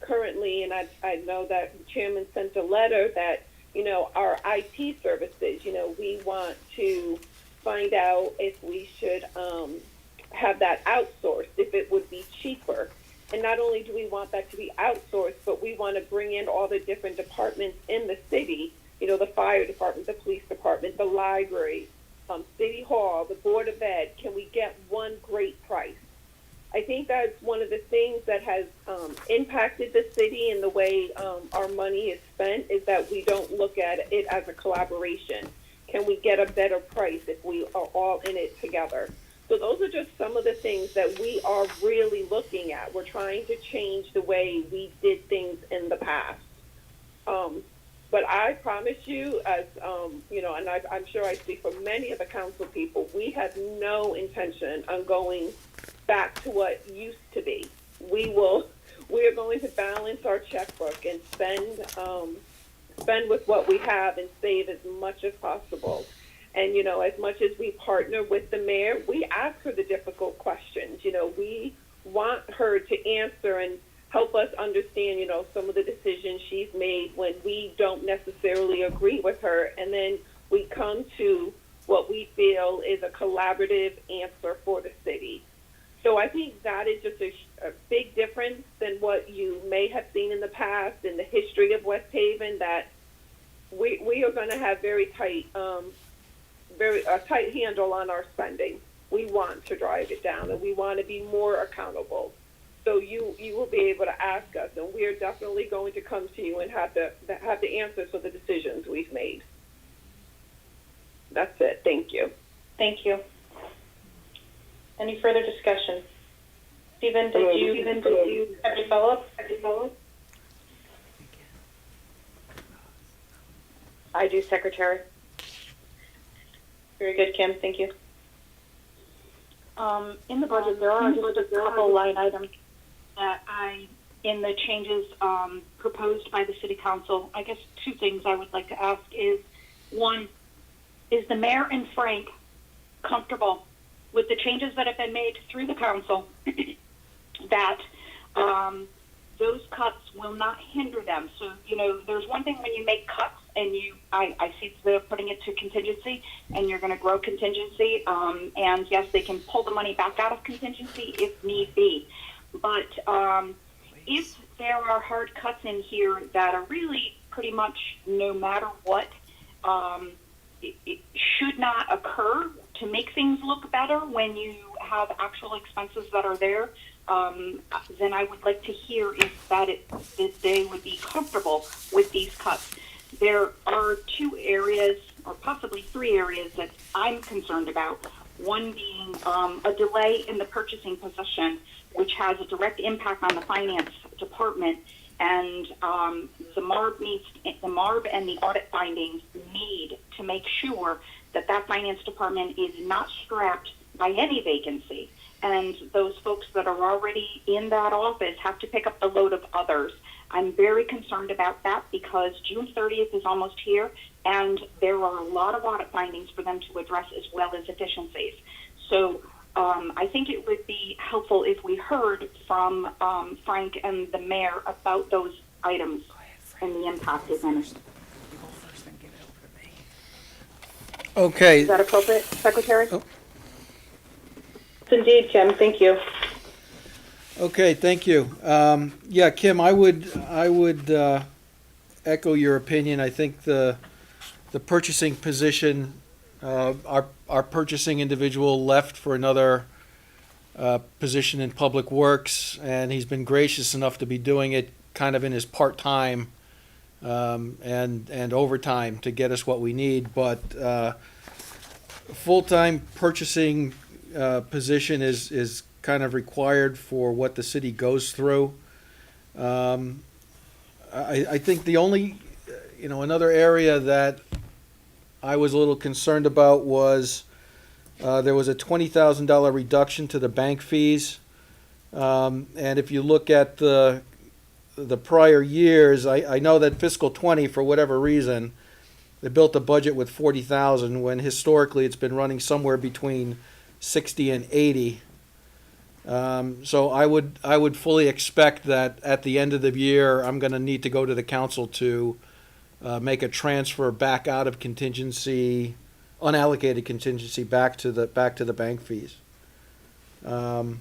currently, and I know that the chairman sent a letter that, our IT services, we want to find out if we should have that outsourced, if it would be cheaper. And not only do we want that to be outsourced, but we want to bring in all the different departments in the city, the fire department, the police department, the library, City Hall, the Board of Ed. Can we get one great price? I think that's one of the things that has impacted the city and the way our money is spent, is that we don't look at it as a collaboration. Can we get a better price if we are all in it together? So those are just some of the things that we are really looking at. We're trying to change the way we did things in the past. But I promise you, as and I'm sure I speak for many of the council people, we have no intention on going back to what used to be. We are going to balance our checkbook and spend with what we have and save as much as possible. And, as much as we partner with the mayor, we ask her the difficult questions. We want her to answer and help us understand, some of the decisions she's made when we don't necessarily agree with her. And then we come to what we feel is a collaborative answer for the city. So I think that is just a big difference than what you may have seen in the past in the history of West Haven, that we are going to have very tight handle on our spending. We want to drive it down, and we want to be more accountable. So you will be able to ask us, and we are definitely going to come to you and have the answers for the decisions we've made. That's it. Thank you. Thank you. Any further discussion? Stephen, did you have any follow-up? I do, Secretary. Very good, Kim. Thank you. In the budget, there are just a couple line items that in the changes proposed by the City Council. I guess two things I would like to ask is, one, is the mayor and Frank comfortable with the changes that have been made through the council, that those cuts will not hinder them? So, there's one thing when you make cuts and I see they're putting it to contingency, and you're going to grow contingency, and yes, they can pull the money back out of contingency if need be. But if there are hard cuts in here that are really pretty much no matter what, it should not occur to make things look better when you have actual expenses that are there, then I would like to hear if they would be comfortable with these cuts. There are two areas, or possibly three areas, that I'm concerned about. One being a delay in the purchasing position, which has a direct impact on the finance department, and the MARB and the audit findings need to make sure that finance department is not strapped by any vacancy, and those folks that are already in that office have to pick up the load of others. I'm very concerned about that because June 30th is almost here, and there are a lot of audit findings for them to address, as well as efficiencies. So I think it would be helpful if we heard from Frank and the mayor about those items and the impact, if any. Okay. Is that appropriate, Secretary? Oh. Indeed, Kim. Thank you. Okay, thank you. Yeah, Kim, I would echo your opinion. I think the purchasing position, our purchasing individual left for another position in Public Works, and he's been gracious enough to be doing it kind of in his part-time and overtime to get us what we need. But full-time purchasing position is kind of required for what the city goes through. I think the only, another area that I was a little concerned about was there was a $20,000 reduction to the bank fees. And if you look at the prior years, I know that fiscal 20, for whatever reason, they built a budget with 40,000 when historically it's been running somewhere between 60 and 80. So I would fully expect that at the end of the year, I'm going to need to go to the council to make a transfer back out of contingency, unallocated contingency, back to the bank fees. A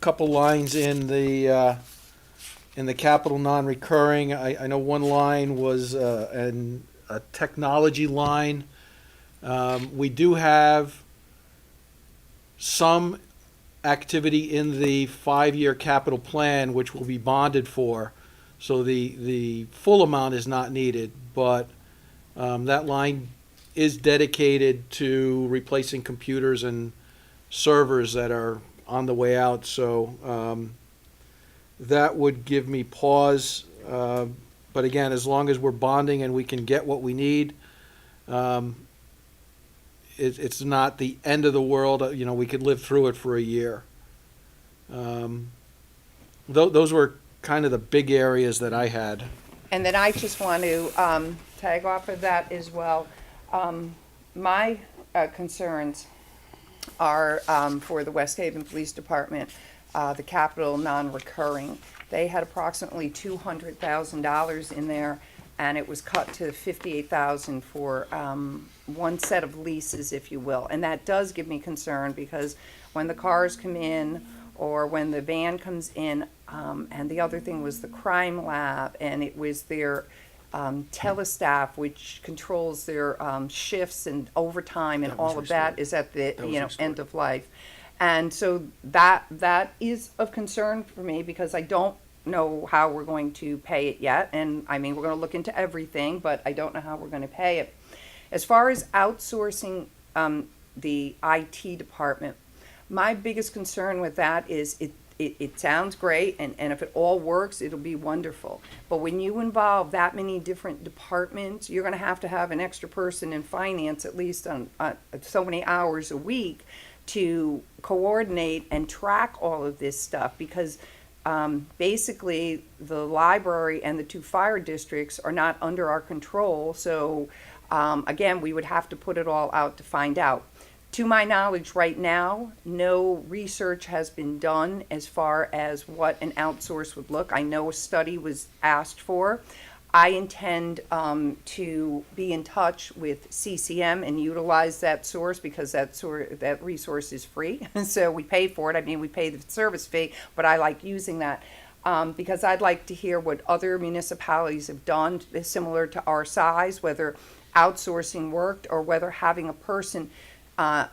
couple lines in the capital non-recurring. I know one line was a technology line. We do have some activity in the 5-year capital plan which will be bonded for, so the full amount is not needed, but that line is dedicated to replacing computers and servers that are on the way out, so that would give me pause. But again, as long as we're bonding and we can get what we need, it's not the end of the world. We could live through it for a year. Those were kind of the big areas that I had. And then I just want to tag off of that as well. My concerns are for the West Haven Police Department, the capital non-recurring. They had approximately $200,000 in there, and it was cut to $58,000 for one set of leases, if you will. And that does give me concern, because when the cars come in or when the van comes in, and the other thing was the crime lab, and it was their telestaff, which controls their shifts and overtime, and all of that is at the end of life. And so that is of concern for me, because I don't know how we're going to pay it yet. And I mean, we're going to look into everything, but I don't know how we're going to pay it. As far as outsourcing the IT department, my biggest concern with that is it sounds great, and if it all works, it'll be wonderful. But when you involve that many different departments, you're going to have an extra person in finance, at least on so many hours a week, to coordinate and track all of this stuff, because basically the library and the 2 fire districts are not under our control. So again, we would have to put it all out to find out. To my knowledge right now, no research has been done as far as what an outsource would look. I know a study was asked for. I intend to be in touch with CCM and utilize that source, because that resource is free. So we pay for it. I mean, we pay the service fee, but I like using that because I'd like to hear what other municipalities have done similar to our size, whether outsourcing worked or whether having a person, a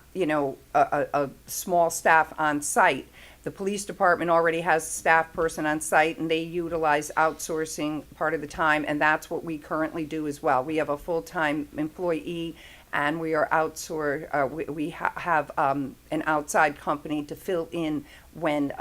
small staff on site. The police department already has a staff person on site, and they utilize outsourcing part of the time, and that's what we currently do as well. We have a full-time employee, and we are we have an outside company to fill in when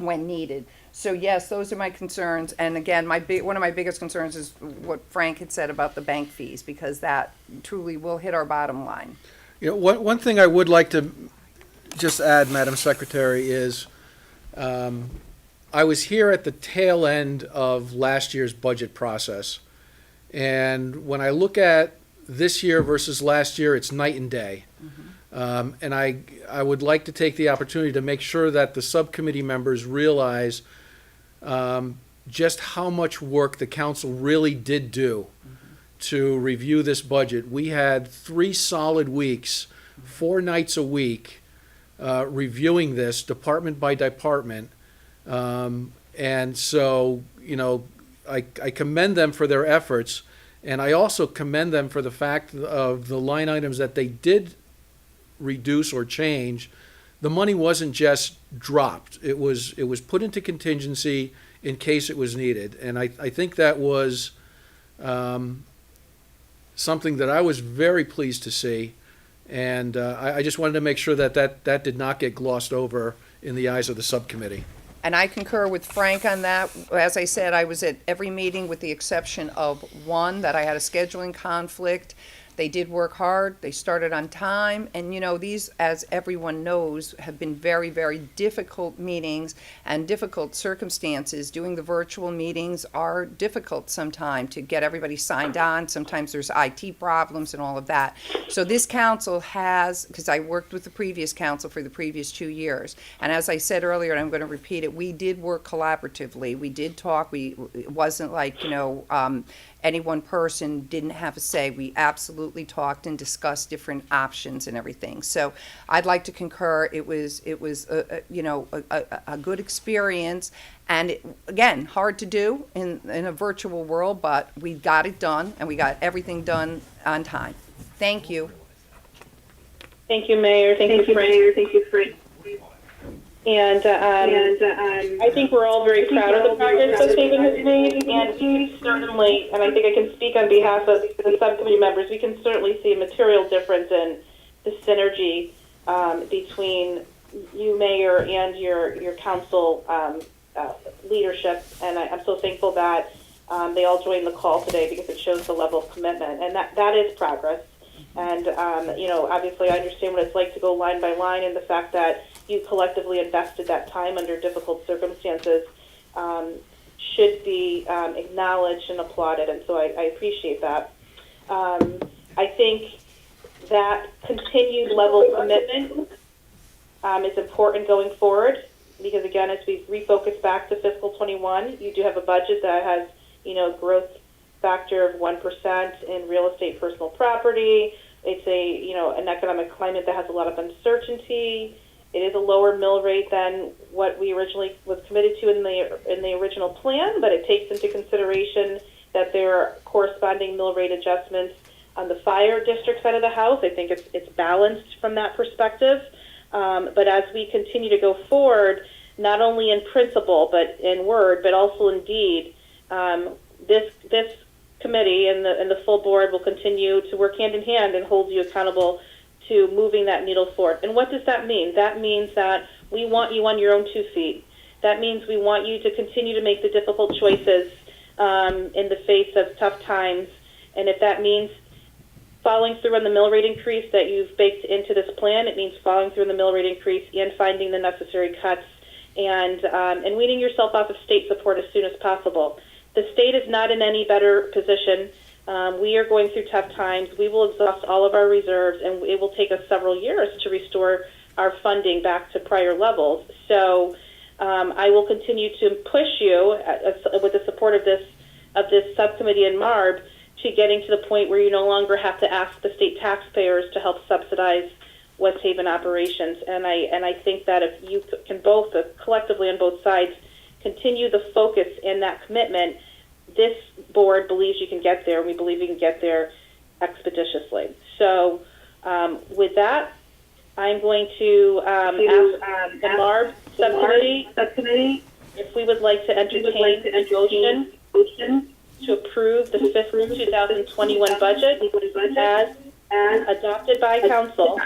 needed. So yes, those are my concerns. And again, one of my biggest concerns is what Frank had said about the bank fees, because that truly will hit our bottom line. One thing I would like to just add, Madam Secretary, is I was here at the tail end of last year's budget process, and when I look at this year versus last year, it's night and day. Mm-hmm. And I would like to take the opportunity to make sure that the subcommittee members realize just how much work the council really did do to review this budget. We had 3 solid weeks, 4 nights a week, reviewing this department by department. And so, I commend them for their efforts, and I also commend them for the fact of the line items that they did reduce or change, the money wasn't just dropped. It was put into contingency in case it was needed. And I think that was something that I was very pleased to see. And I just wanted to make sure that did not get glossed over in the eyes of the subcommittee. And I concur with Frank on that. As I said, I was at every meeting with the exception of one that I had a scheduling conflict. They did work hard. They started on time. And, you know, these, as everyone knows, have been very, very difficult meetings and difficult circumstances. Doing the virtual meetings are difficult sometimes to get everybody signed on. Sometimes there's IT problems and all of that. So this council has, because I worked with the previous council for the previous 2 years, and as I said earlier, and I'm going to repeat it, we did work collaboratively. We did talk. It wasn't like, you know, any one person didn't have a say. We absolutely talked and discussed different options and everything. So I'd like to concur. It was a good experience, and again, hard to do in a virtual world, but we got it done, and we got everything done on time. Thank you. Thank you, Mayor. Thank you, Frank. Thank you, Frank. And I think we're all very proud of the progress that Haven has made, and we certainly, and I think I can speak on behalf of the subcommittee members, we can certainly see a material difference in the synergy between you, Mayor, and your council leadership. And I'm so thankful that they all joined the call today, because it shows the level of commitment, and that is progress. And you know, obviously, I understand what it's like to go line by line, and the fact that you collectively invested that time under difficult circumstances should be acknowledged and applauded, and so I appreciate that. I think that continued level of commitment is important going forward, because again, as we refocus back to fiscal 21, you do have a budget that has, you know, growth factor of 1% in real estate personal property. It's an economic climate that has a lot of uncertainty. It is a lower mill rate than what we originally was committed to in the original plan, but it takes into consideration that there are corresponding mill rate adjustments on the fire district side of the house. I think it's balanced from that perspective. But as we continue to go forward, not only in principle, but in word, but also in deed, this committee and the full board will continue to work hand in hand and hold you accountable to moving that needle forward. And what does that mean? That means that we want you on your own 2 feet. That means we want you to continue to make the difficult choices in the face of tough times. And if that means following through on the mill rate increase that you've baked into this plan, it means following through on the mill rate increase and finding the necessary cuts and weaning yourself off of state support as soon as possible. The state is not in any better position. We are going through tough times. We will exhaust all of our reserves, and it will take us several years to restore our funding back to prior levels. So I will continue to push you with the support of this subcommittee in MARB to getting to the point where you no longer have to ask the state taxpayers to help subsidize West Haven operations. And I think that if you can both, collectively on both sides, continue the focus and that commitment, this board believes you can get there, and we believe you can get there expeditiously. So with that, I'm going to ask the MARB subcommittee if we would like to entertain a motion to approve the fiscal 2021 budget as adopted by council,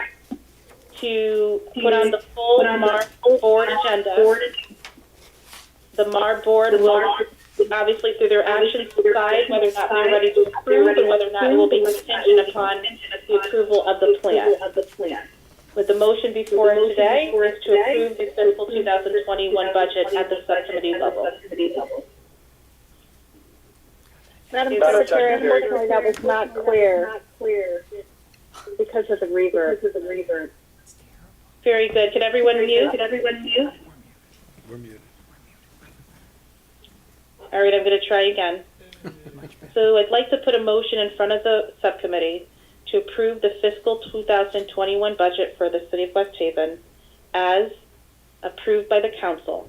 to put on the full MARB board agenda. The MARB board will obviously, through their actions, decide whether or not they're ready to approve and whether or not it will be contingent upon the approval of the plan. With the motion before us today is to approve the fiscal 2021 budget at the subcommittee level. Madam Secretary, unfortunately that was not clear because of the reverb. Very good. Can everyone mute? We're muted. All right, I'm going to try again. So I'd like to put a motion in front of the subcommittee to approve the fiscal 2021 budget for the City of West Haven as approved by the council,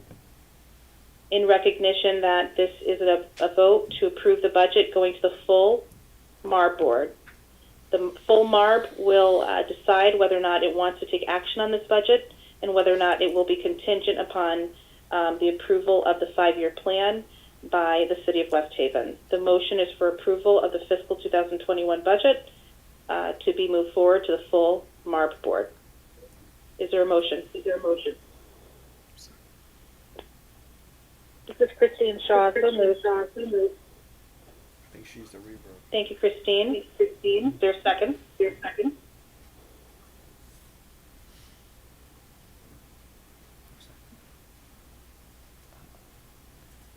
in recognition that this is a vote to approve the budget going to the full MARB board. The full MARB will decide whether or not it wants to take action on this budget and whether or not it will be contingent upon the approval of the 5-year plan by the City of West Haven. The motion is for approval of the fiscal 2021 budget to be moved forward to the full MARB board. Is there a motion? This is Christine Shaw. So moved. I think she's the reverb. Thank you, Christine. Is there a second?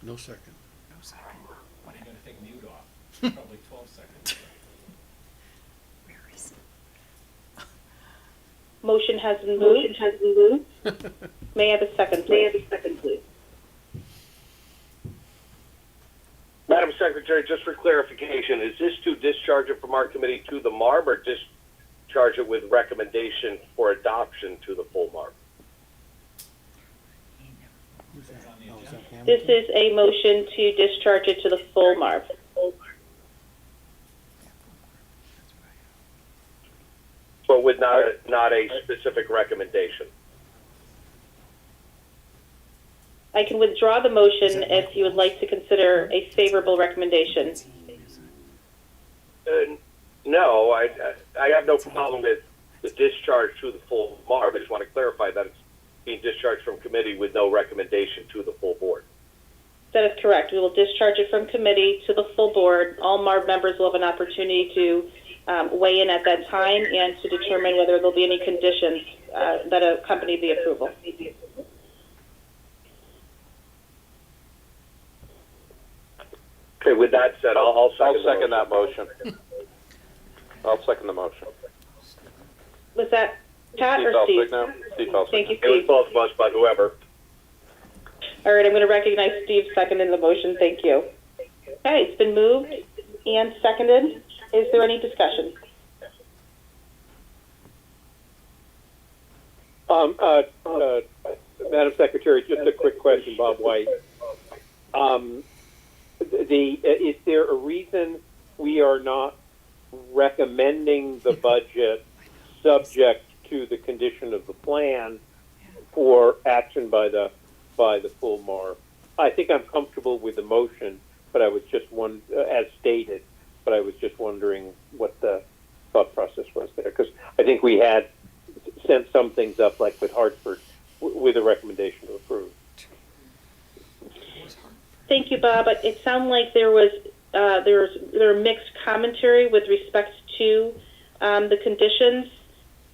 No second. When are you going to take mute off? Probably 12 seconds. Motion has been moved. May I have a second, please? Madam Secretary, just for clarification, is this to discharge it from our committee to the MARB or discharge it with recommendation for adoption to the full MARB? This is a motion to discharge it to the full MARB. But with not a specific recommendation? I can withdraw the motion if you would like to consider a favorable recommendation. No, I have no problem with the discharge to the full MARB. I just want to clarify that it's being discharged from committee with no recommendation to the full board. That is correct. We will discharge it from committee to the full board. All MARB members will have an opportunity to weigh in at that time and to determine whether there will be any conditions that accompany the approval. Okay, with that said, I'll second that motion. I'll second the motion. Was that Pat or Steve Steve? Felsigno? Steve Felsigno. Thank you, It was Steve. both of us, but whoever. All right, I'm going to recognize Steve seconding the motion. Thank you. Okay, it's been moved and seconded. Is there any discussion? Madam Secretary, just a quick question, Bob White. Is there a reason we are not recommending the budget subject to the condition of the plan for action by the full MARB? I think I'm comfortable with the motion, but I was just as stated. But I was just wondering what the thought process was there, because I think we had sent some things up, like with Hartford, with a recommendation to approve. Thank you, Bob. It sounded like there were mixed commentary with respect to the conditions,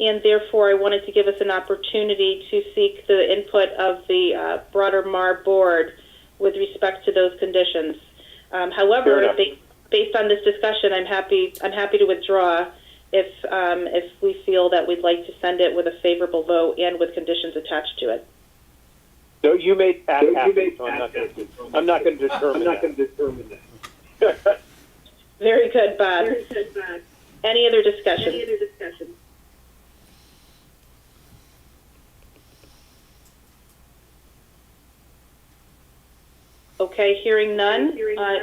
and therefore I wanted to give us an opportunity to seek the input of the broader MARB board with respect to those conditions. However, based on this discussion, I'm happy to withdraw if we feel that we'd like to send it with a favorable vote and with conditions attached to it. So you made that happen. So I'm not going to determine that. Very good, Bob. Any other discussion? Okay, hearing none.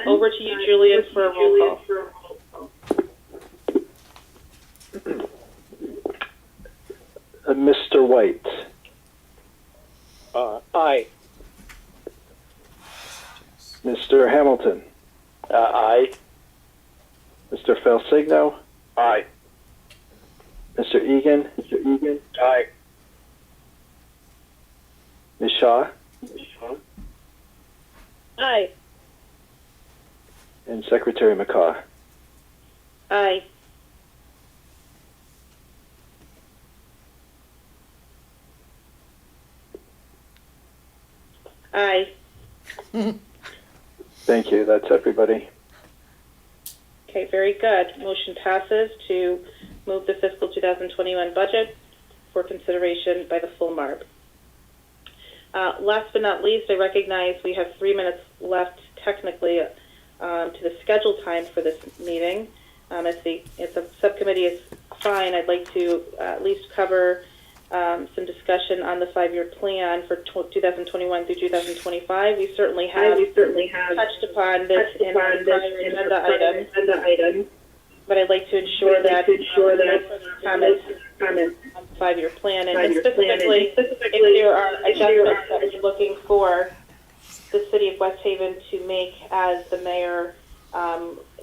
Over to you, Julian, for a roll call. Mr. White. Aye. Mr. Hamilton. Aye. Mr. Felsigno. Aye. Mr. Egan. Aye. Ms. Shaw. Aye. And Secretary McCaw. Aye. Aye. Thank you. That's everybody. Okay, very good. Motion passes to move the fiscal 2021 budget for consideration by the full MARB. Last but not least, I recognize we have 3 minutes left technically to the scheduled time for this meeting. If the subcommittee is fine, I'd like to at least cover some discussion on the 5-year plan for 2021 through 2025. We certainly have touched upon this in our prior agenda item. but I'd like to ensure that comments on the 5-year plan, and specifically, if there are adjustments that we're looking for the city of West Haven to make as the mayor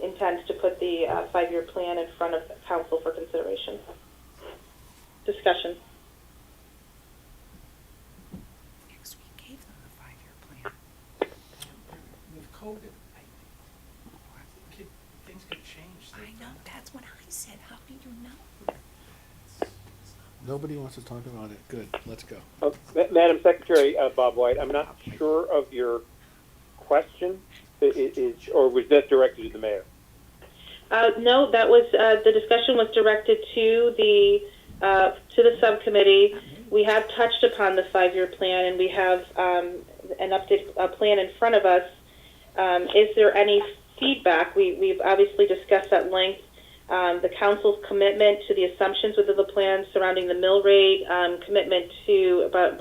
intends to put the 5-year plan in front of council for consideration. Discussion. With COVID, things could change. I know, that's what I said. How do you know? Nobody wants to talk about it. Good, let's go. Madam Secretary, Bob White, I'm not sure of your question. Or was that directed to the mayor? No, that was the discussion was directed to the subcommittee. We have touched upon the 5-year plan, and we have an updated plan in front of us. Is there any feedback? We've obviously discussed at length the council's commitment to the assumptions within the plan surrounding the mill rate, commitment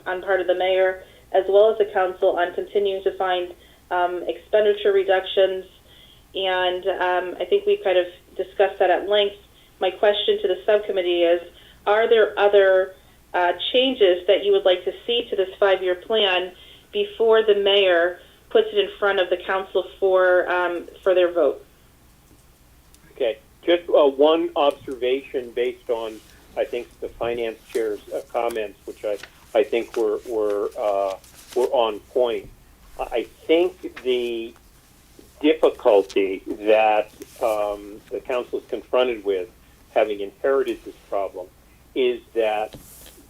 on part of the mayor, as well as the council on continuing to find expenditure reductions. And I think we kind of discussed that at length. My question to the subcommittee is, are there other changes that you would like to see to this 5-year plan before the mayor puts it in front of the council for their vote? Okay, just one observation based on, I think, the finance chair's comments, which I think were on point. I think the difficulty that the council is confronted with, having inherited this problem, is that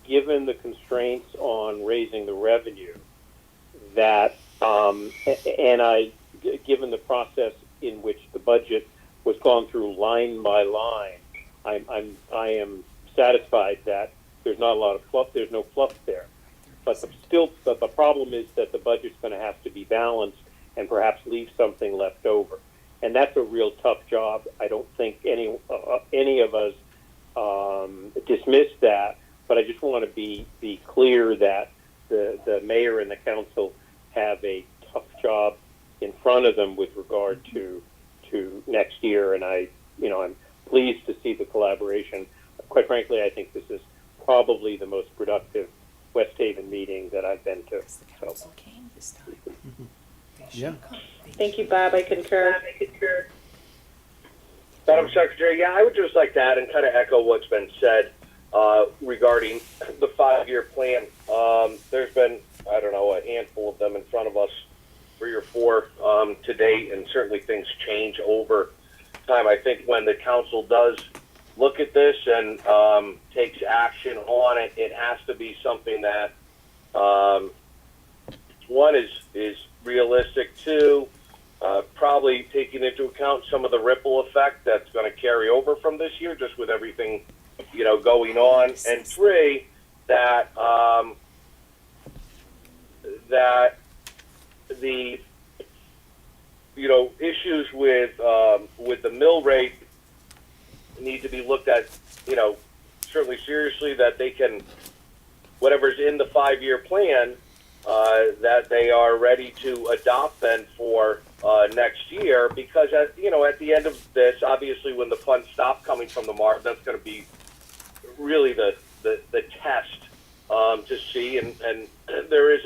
given the constraints on raising the revenue, that given the process in which the budget was gone through line by line, I am satisfied that there's not a lot of fluff. There's no fluff there, but the problem is that the budget's going to have to be balanced and perhaps leave something left over, and that's a real tough job. I don't think any of us dismiss that, but I just want to be clear that the mayor and the council have a tough job in front of them with regard to next year, and I'm pleased to see the collaboration. Quite frankly, I think this is probably the most productive West Haven meeting that I've been to. So. Yeah. Thank you, Bob. I concur. Madam Secretary, I would just like to add and kind of echo what's been said regarding the 5-year plan. There's been, I don't know, a handful of them in front of us, 3 or 4 to date, and certainly things change over time. I think when the council does look at this and takes action on it, it has to be something that, one, is realistic, 2, probably taking into account some of the ripple effect that's going to carry over from this year, just with everything, going on, and 3, that the issues with the mill rate need to be looked at, certainly seriously, that they can, whatever's in the 5-year plan, that they are ready to adopt then for next year, because at the end of this, obviously, when the funds stop coming from the MARB, that's going to be really the test to see, and there is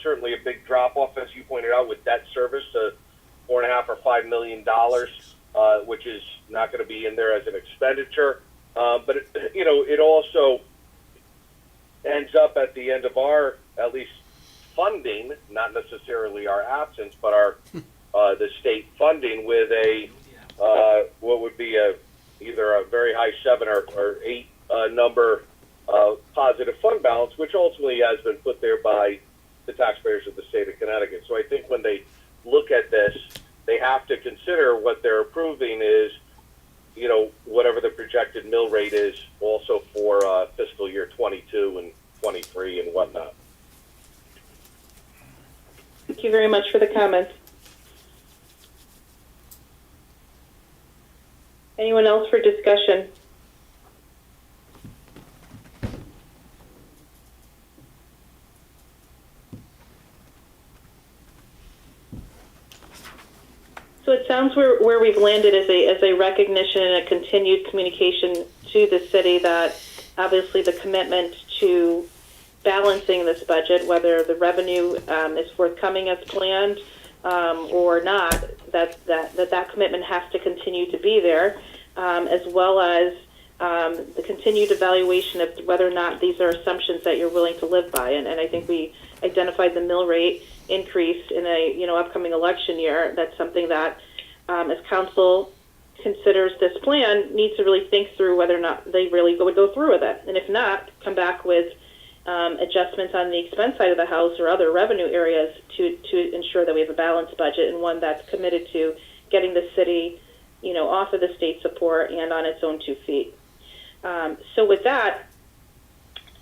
certainly a big drop off, as you pointed out, with debt service to $4.5 or $5 million, which is not going to be in there as an expenditure, but it also ends up at the end of our, at least, funding, not necessarily our absence, but our the state funding, with a what would be either a very high 7 or 8 number positive fund balance, which ultimately has been put there by the taxpayers of the state of Connecticut. So I think when they look at this, they have to consider what they're approving is, whatever the projected mill rate is, also for fiscal year 22 and 23 and whatnot. Thank you very much for the comments. Anyone else for discussion? So So it sounds where we've landed as a recognition and a continued communication to the city that obviously the commitment to balancing this budget, whether the revenue is forthcoming as planned or not, that commitment has to continue to be there, as well as the continued evaluation of whether or not these are assumptions that you're willing to live by. And I think we identified the mill rate increase in a upcoming election year. That's something that, as council considers this plan, needs to really think through whether or not they really would go through with it. And if not, come back with adjustments on the expense side of the house or other revenue areas to ensure that we have a balanced budget and one that's committed to getting the city, off of the state support and on its own 2 feet. So with that,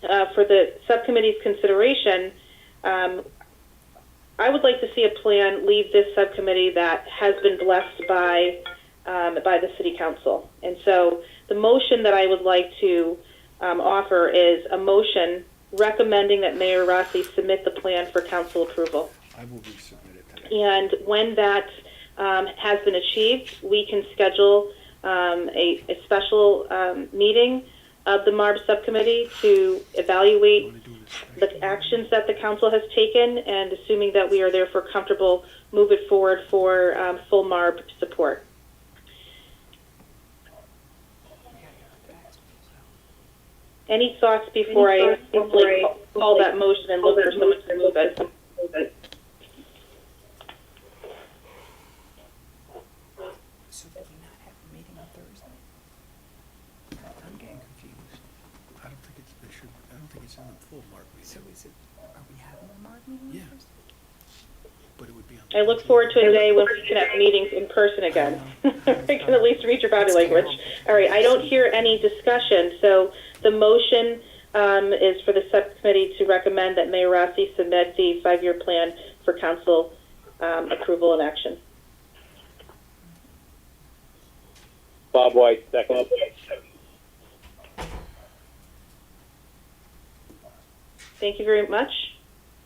for the subcommittee's consideration, I would like to see a plan leave this subcommittee that has been blessed by the city council. And so the motion that I would like to offer is a motion recommending that Mayor Rossi submit the plan for council approval. I will resubmit it today. And when that has been achieved, we can schedule a special meeting of the MARB subcommittee to evaluate the actions that the council has taken, and assuming that we are therefore comfortable, move it forward for full MARB support. Any thoughts before I simply call that motion and look for someone to move it? So did we not have a meeting on Thursday? I'm getting confused. I don't think it's in the full MARB meeting. So are we having a MARB meeting on Yeah. Thursday? But it would be on. I look forward to a day when we can have meetings in person again. We can at least read your body language. All right, I don't hear any discussion, so the motion is for the subcommittee to recommend that Mayor Rossi submit the 5-year plan for council approval and action. Bob White, second. Thank you very much.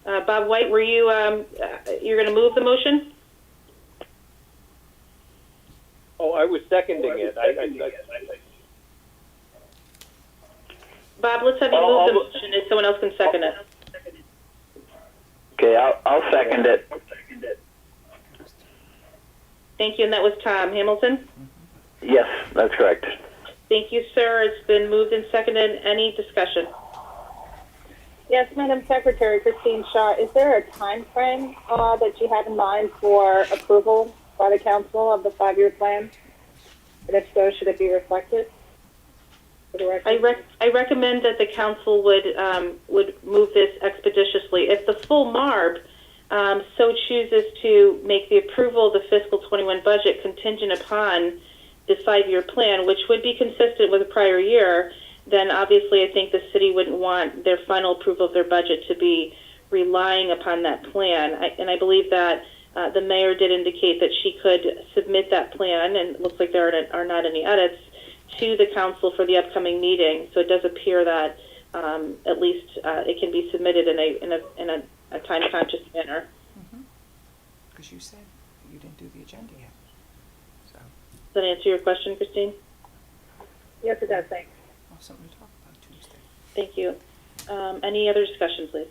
Bob White, were you you're going to move the motion? Oh, I was seconding it. Bob, let's have you move the motion and someone else can second it. Okay, I'll second it. Thank you, and that was Tom Hamilton. Yes, that's correct. Thank you, sir. It's been moved and seconded. Any discussion? Yes, Madam Secretary, Christine Shaw, is there a time frame that you have in mind for approval by the council of the 5-year plan? And if so, should it be reflected? I recommend that the council would move this expeditiously. If the full MARB so chooses to make the approval of the fiscal 21 budget contingent upon the 5-year plan, which would be consistent with the prior year, then obviously I think the city wouldn't want their final approval of their budget to be relying upon that plan. And I believe that the mayor did indicate that she could submit that plan, and it looks like there are not any edits, to the council for the upcoming meeting. So it does appear that at least it can be submitted in a time-conscious manner. Because you said you didn't do the agenda yet. So. Does that answer your question, Christine? Yes, it does. Thanks. We'll have something to talk about Tuesday. Thank you. Any other discussion, please?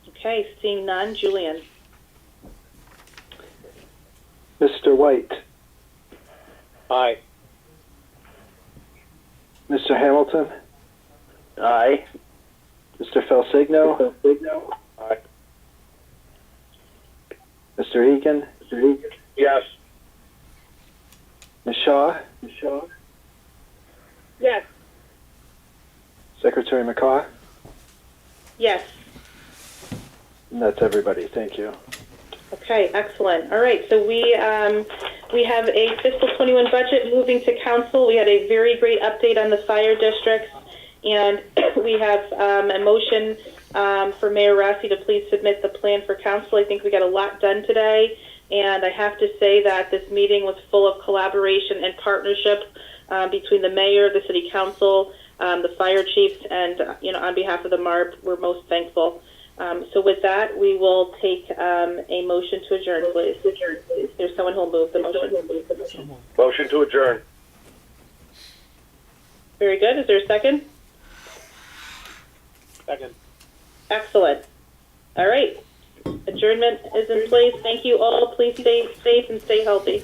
Okay, seeing none. Julian. Mr. White. Aye. Mr. Hamilton. Aye. Mr. Felsigno. Aye. Mr. Egan. Yes. Ms. Shaw. Yes. Secretary McCaw. Yes. And that's everybody. Thank you. Okay, excellent. All right, so we have a fiscal 21 budget moving to council. We had a very great update on the fire districts, and we have a motion for Mayor Rossi to please submit the plan for council. I think we got a lot done today, and I have to say that this meeting was full of collaboration and partnership between the mayor, the city council, the fire chiefs, and on behalf of the MARB, we're most thankful. So So with that, we will take a motion to adjourn, please. There's someone who'll move the motion. Motion to adjourn. Very good. Is there a second? Second. Excellent. All right. Adjournment is in place. Thank you all. Please stay safe and stay healthy.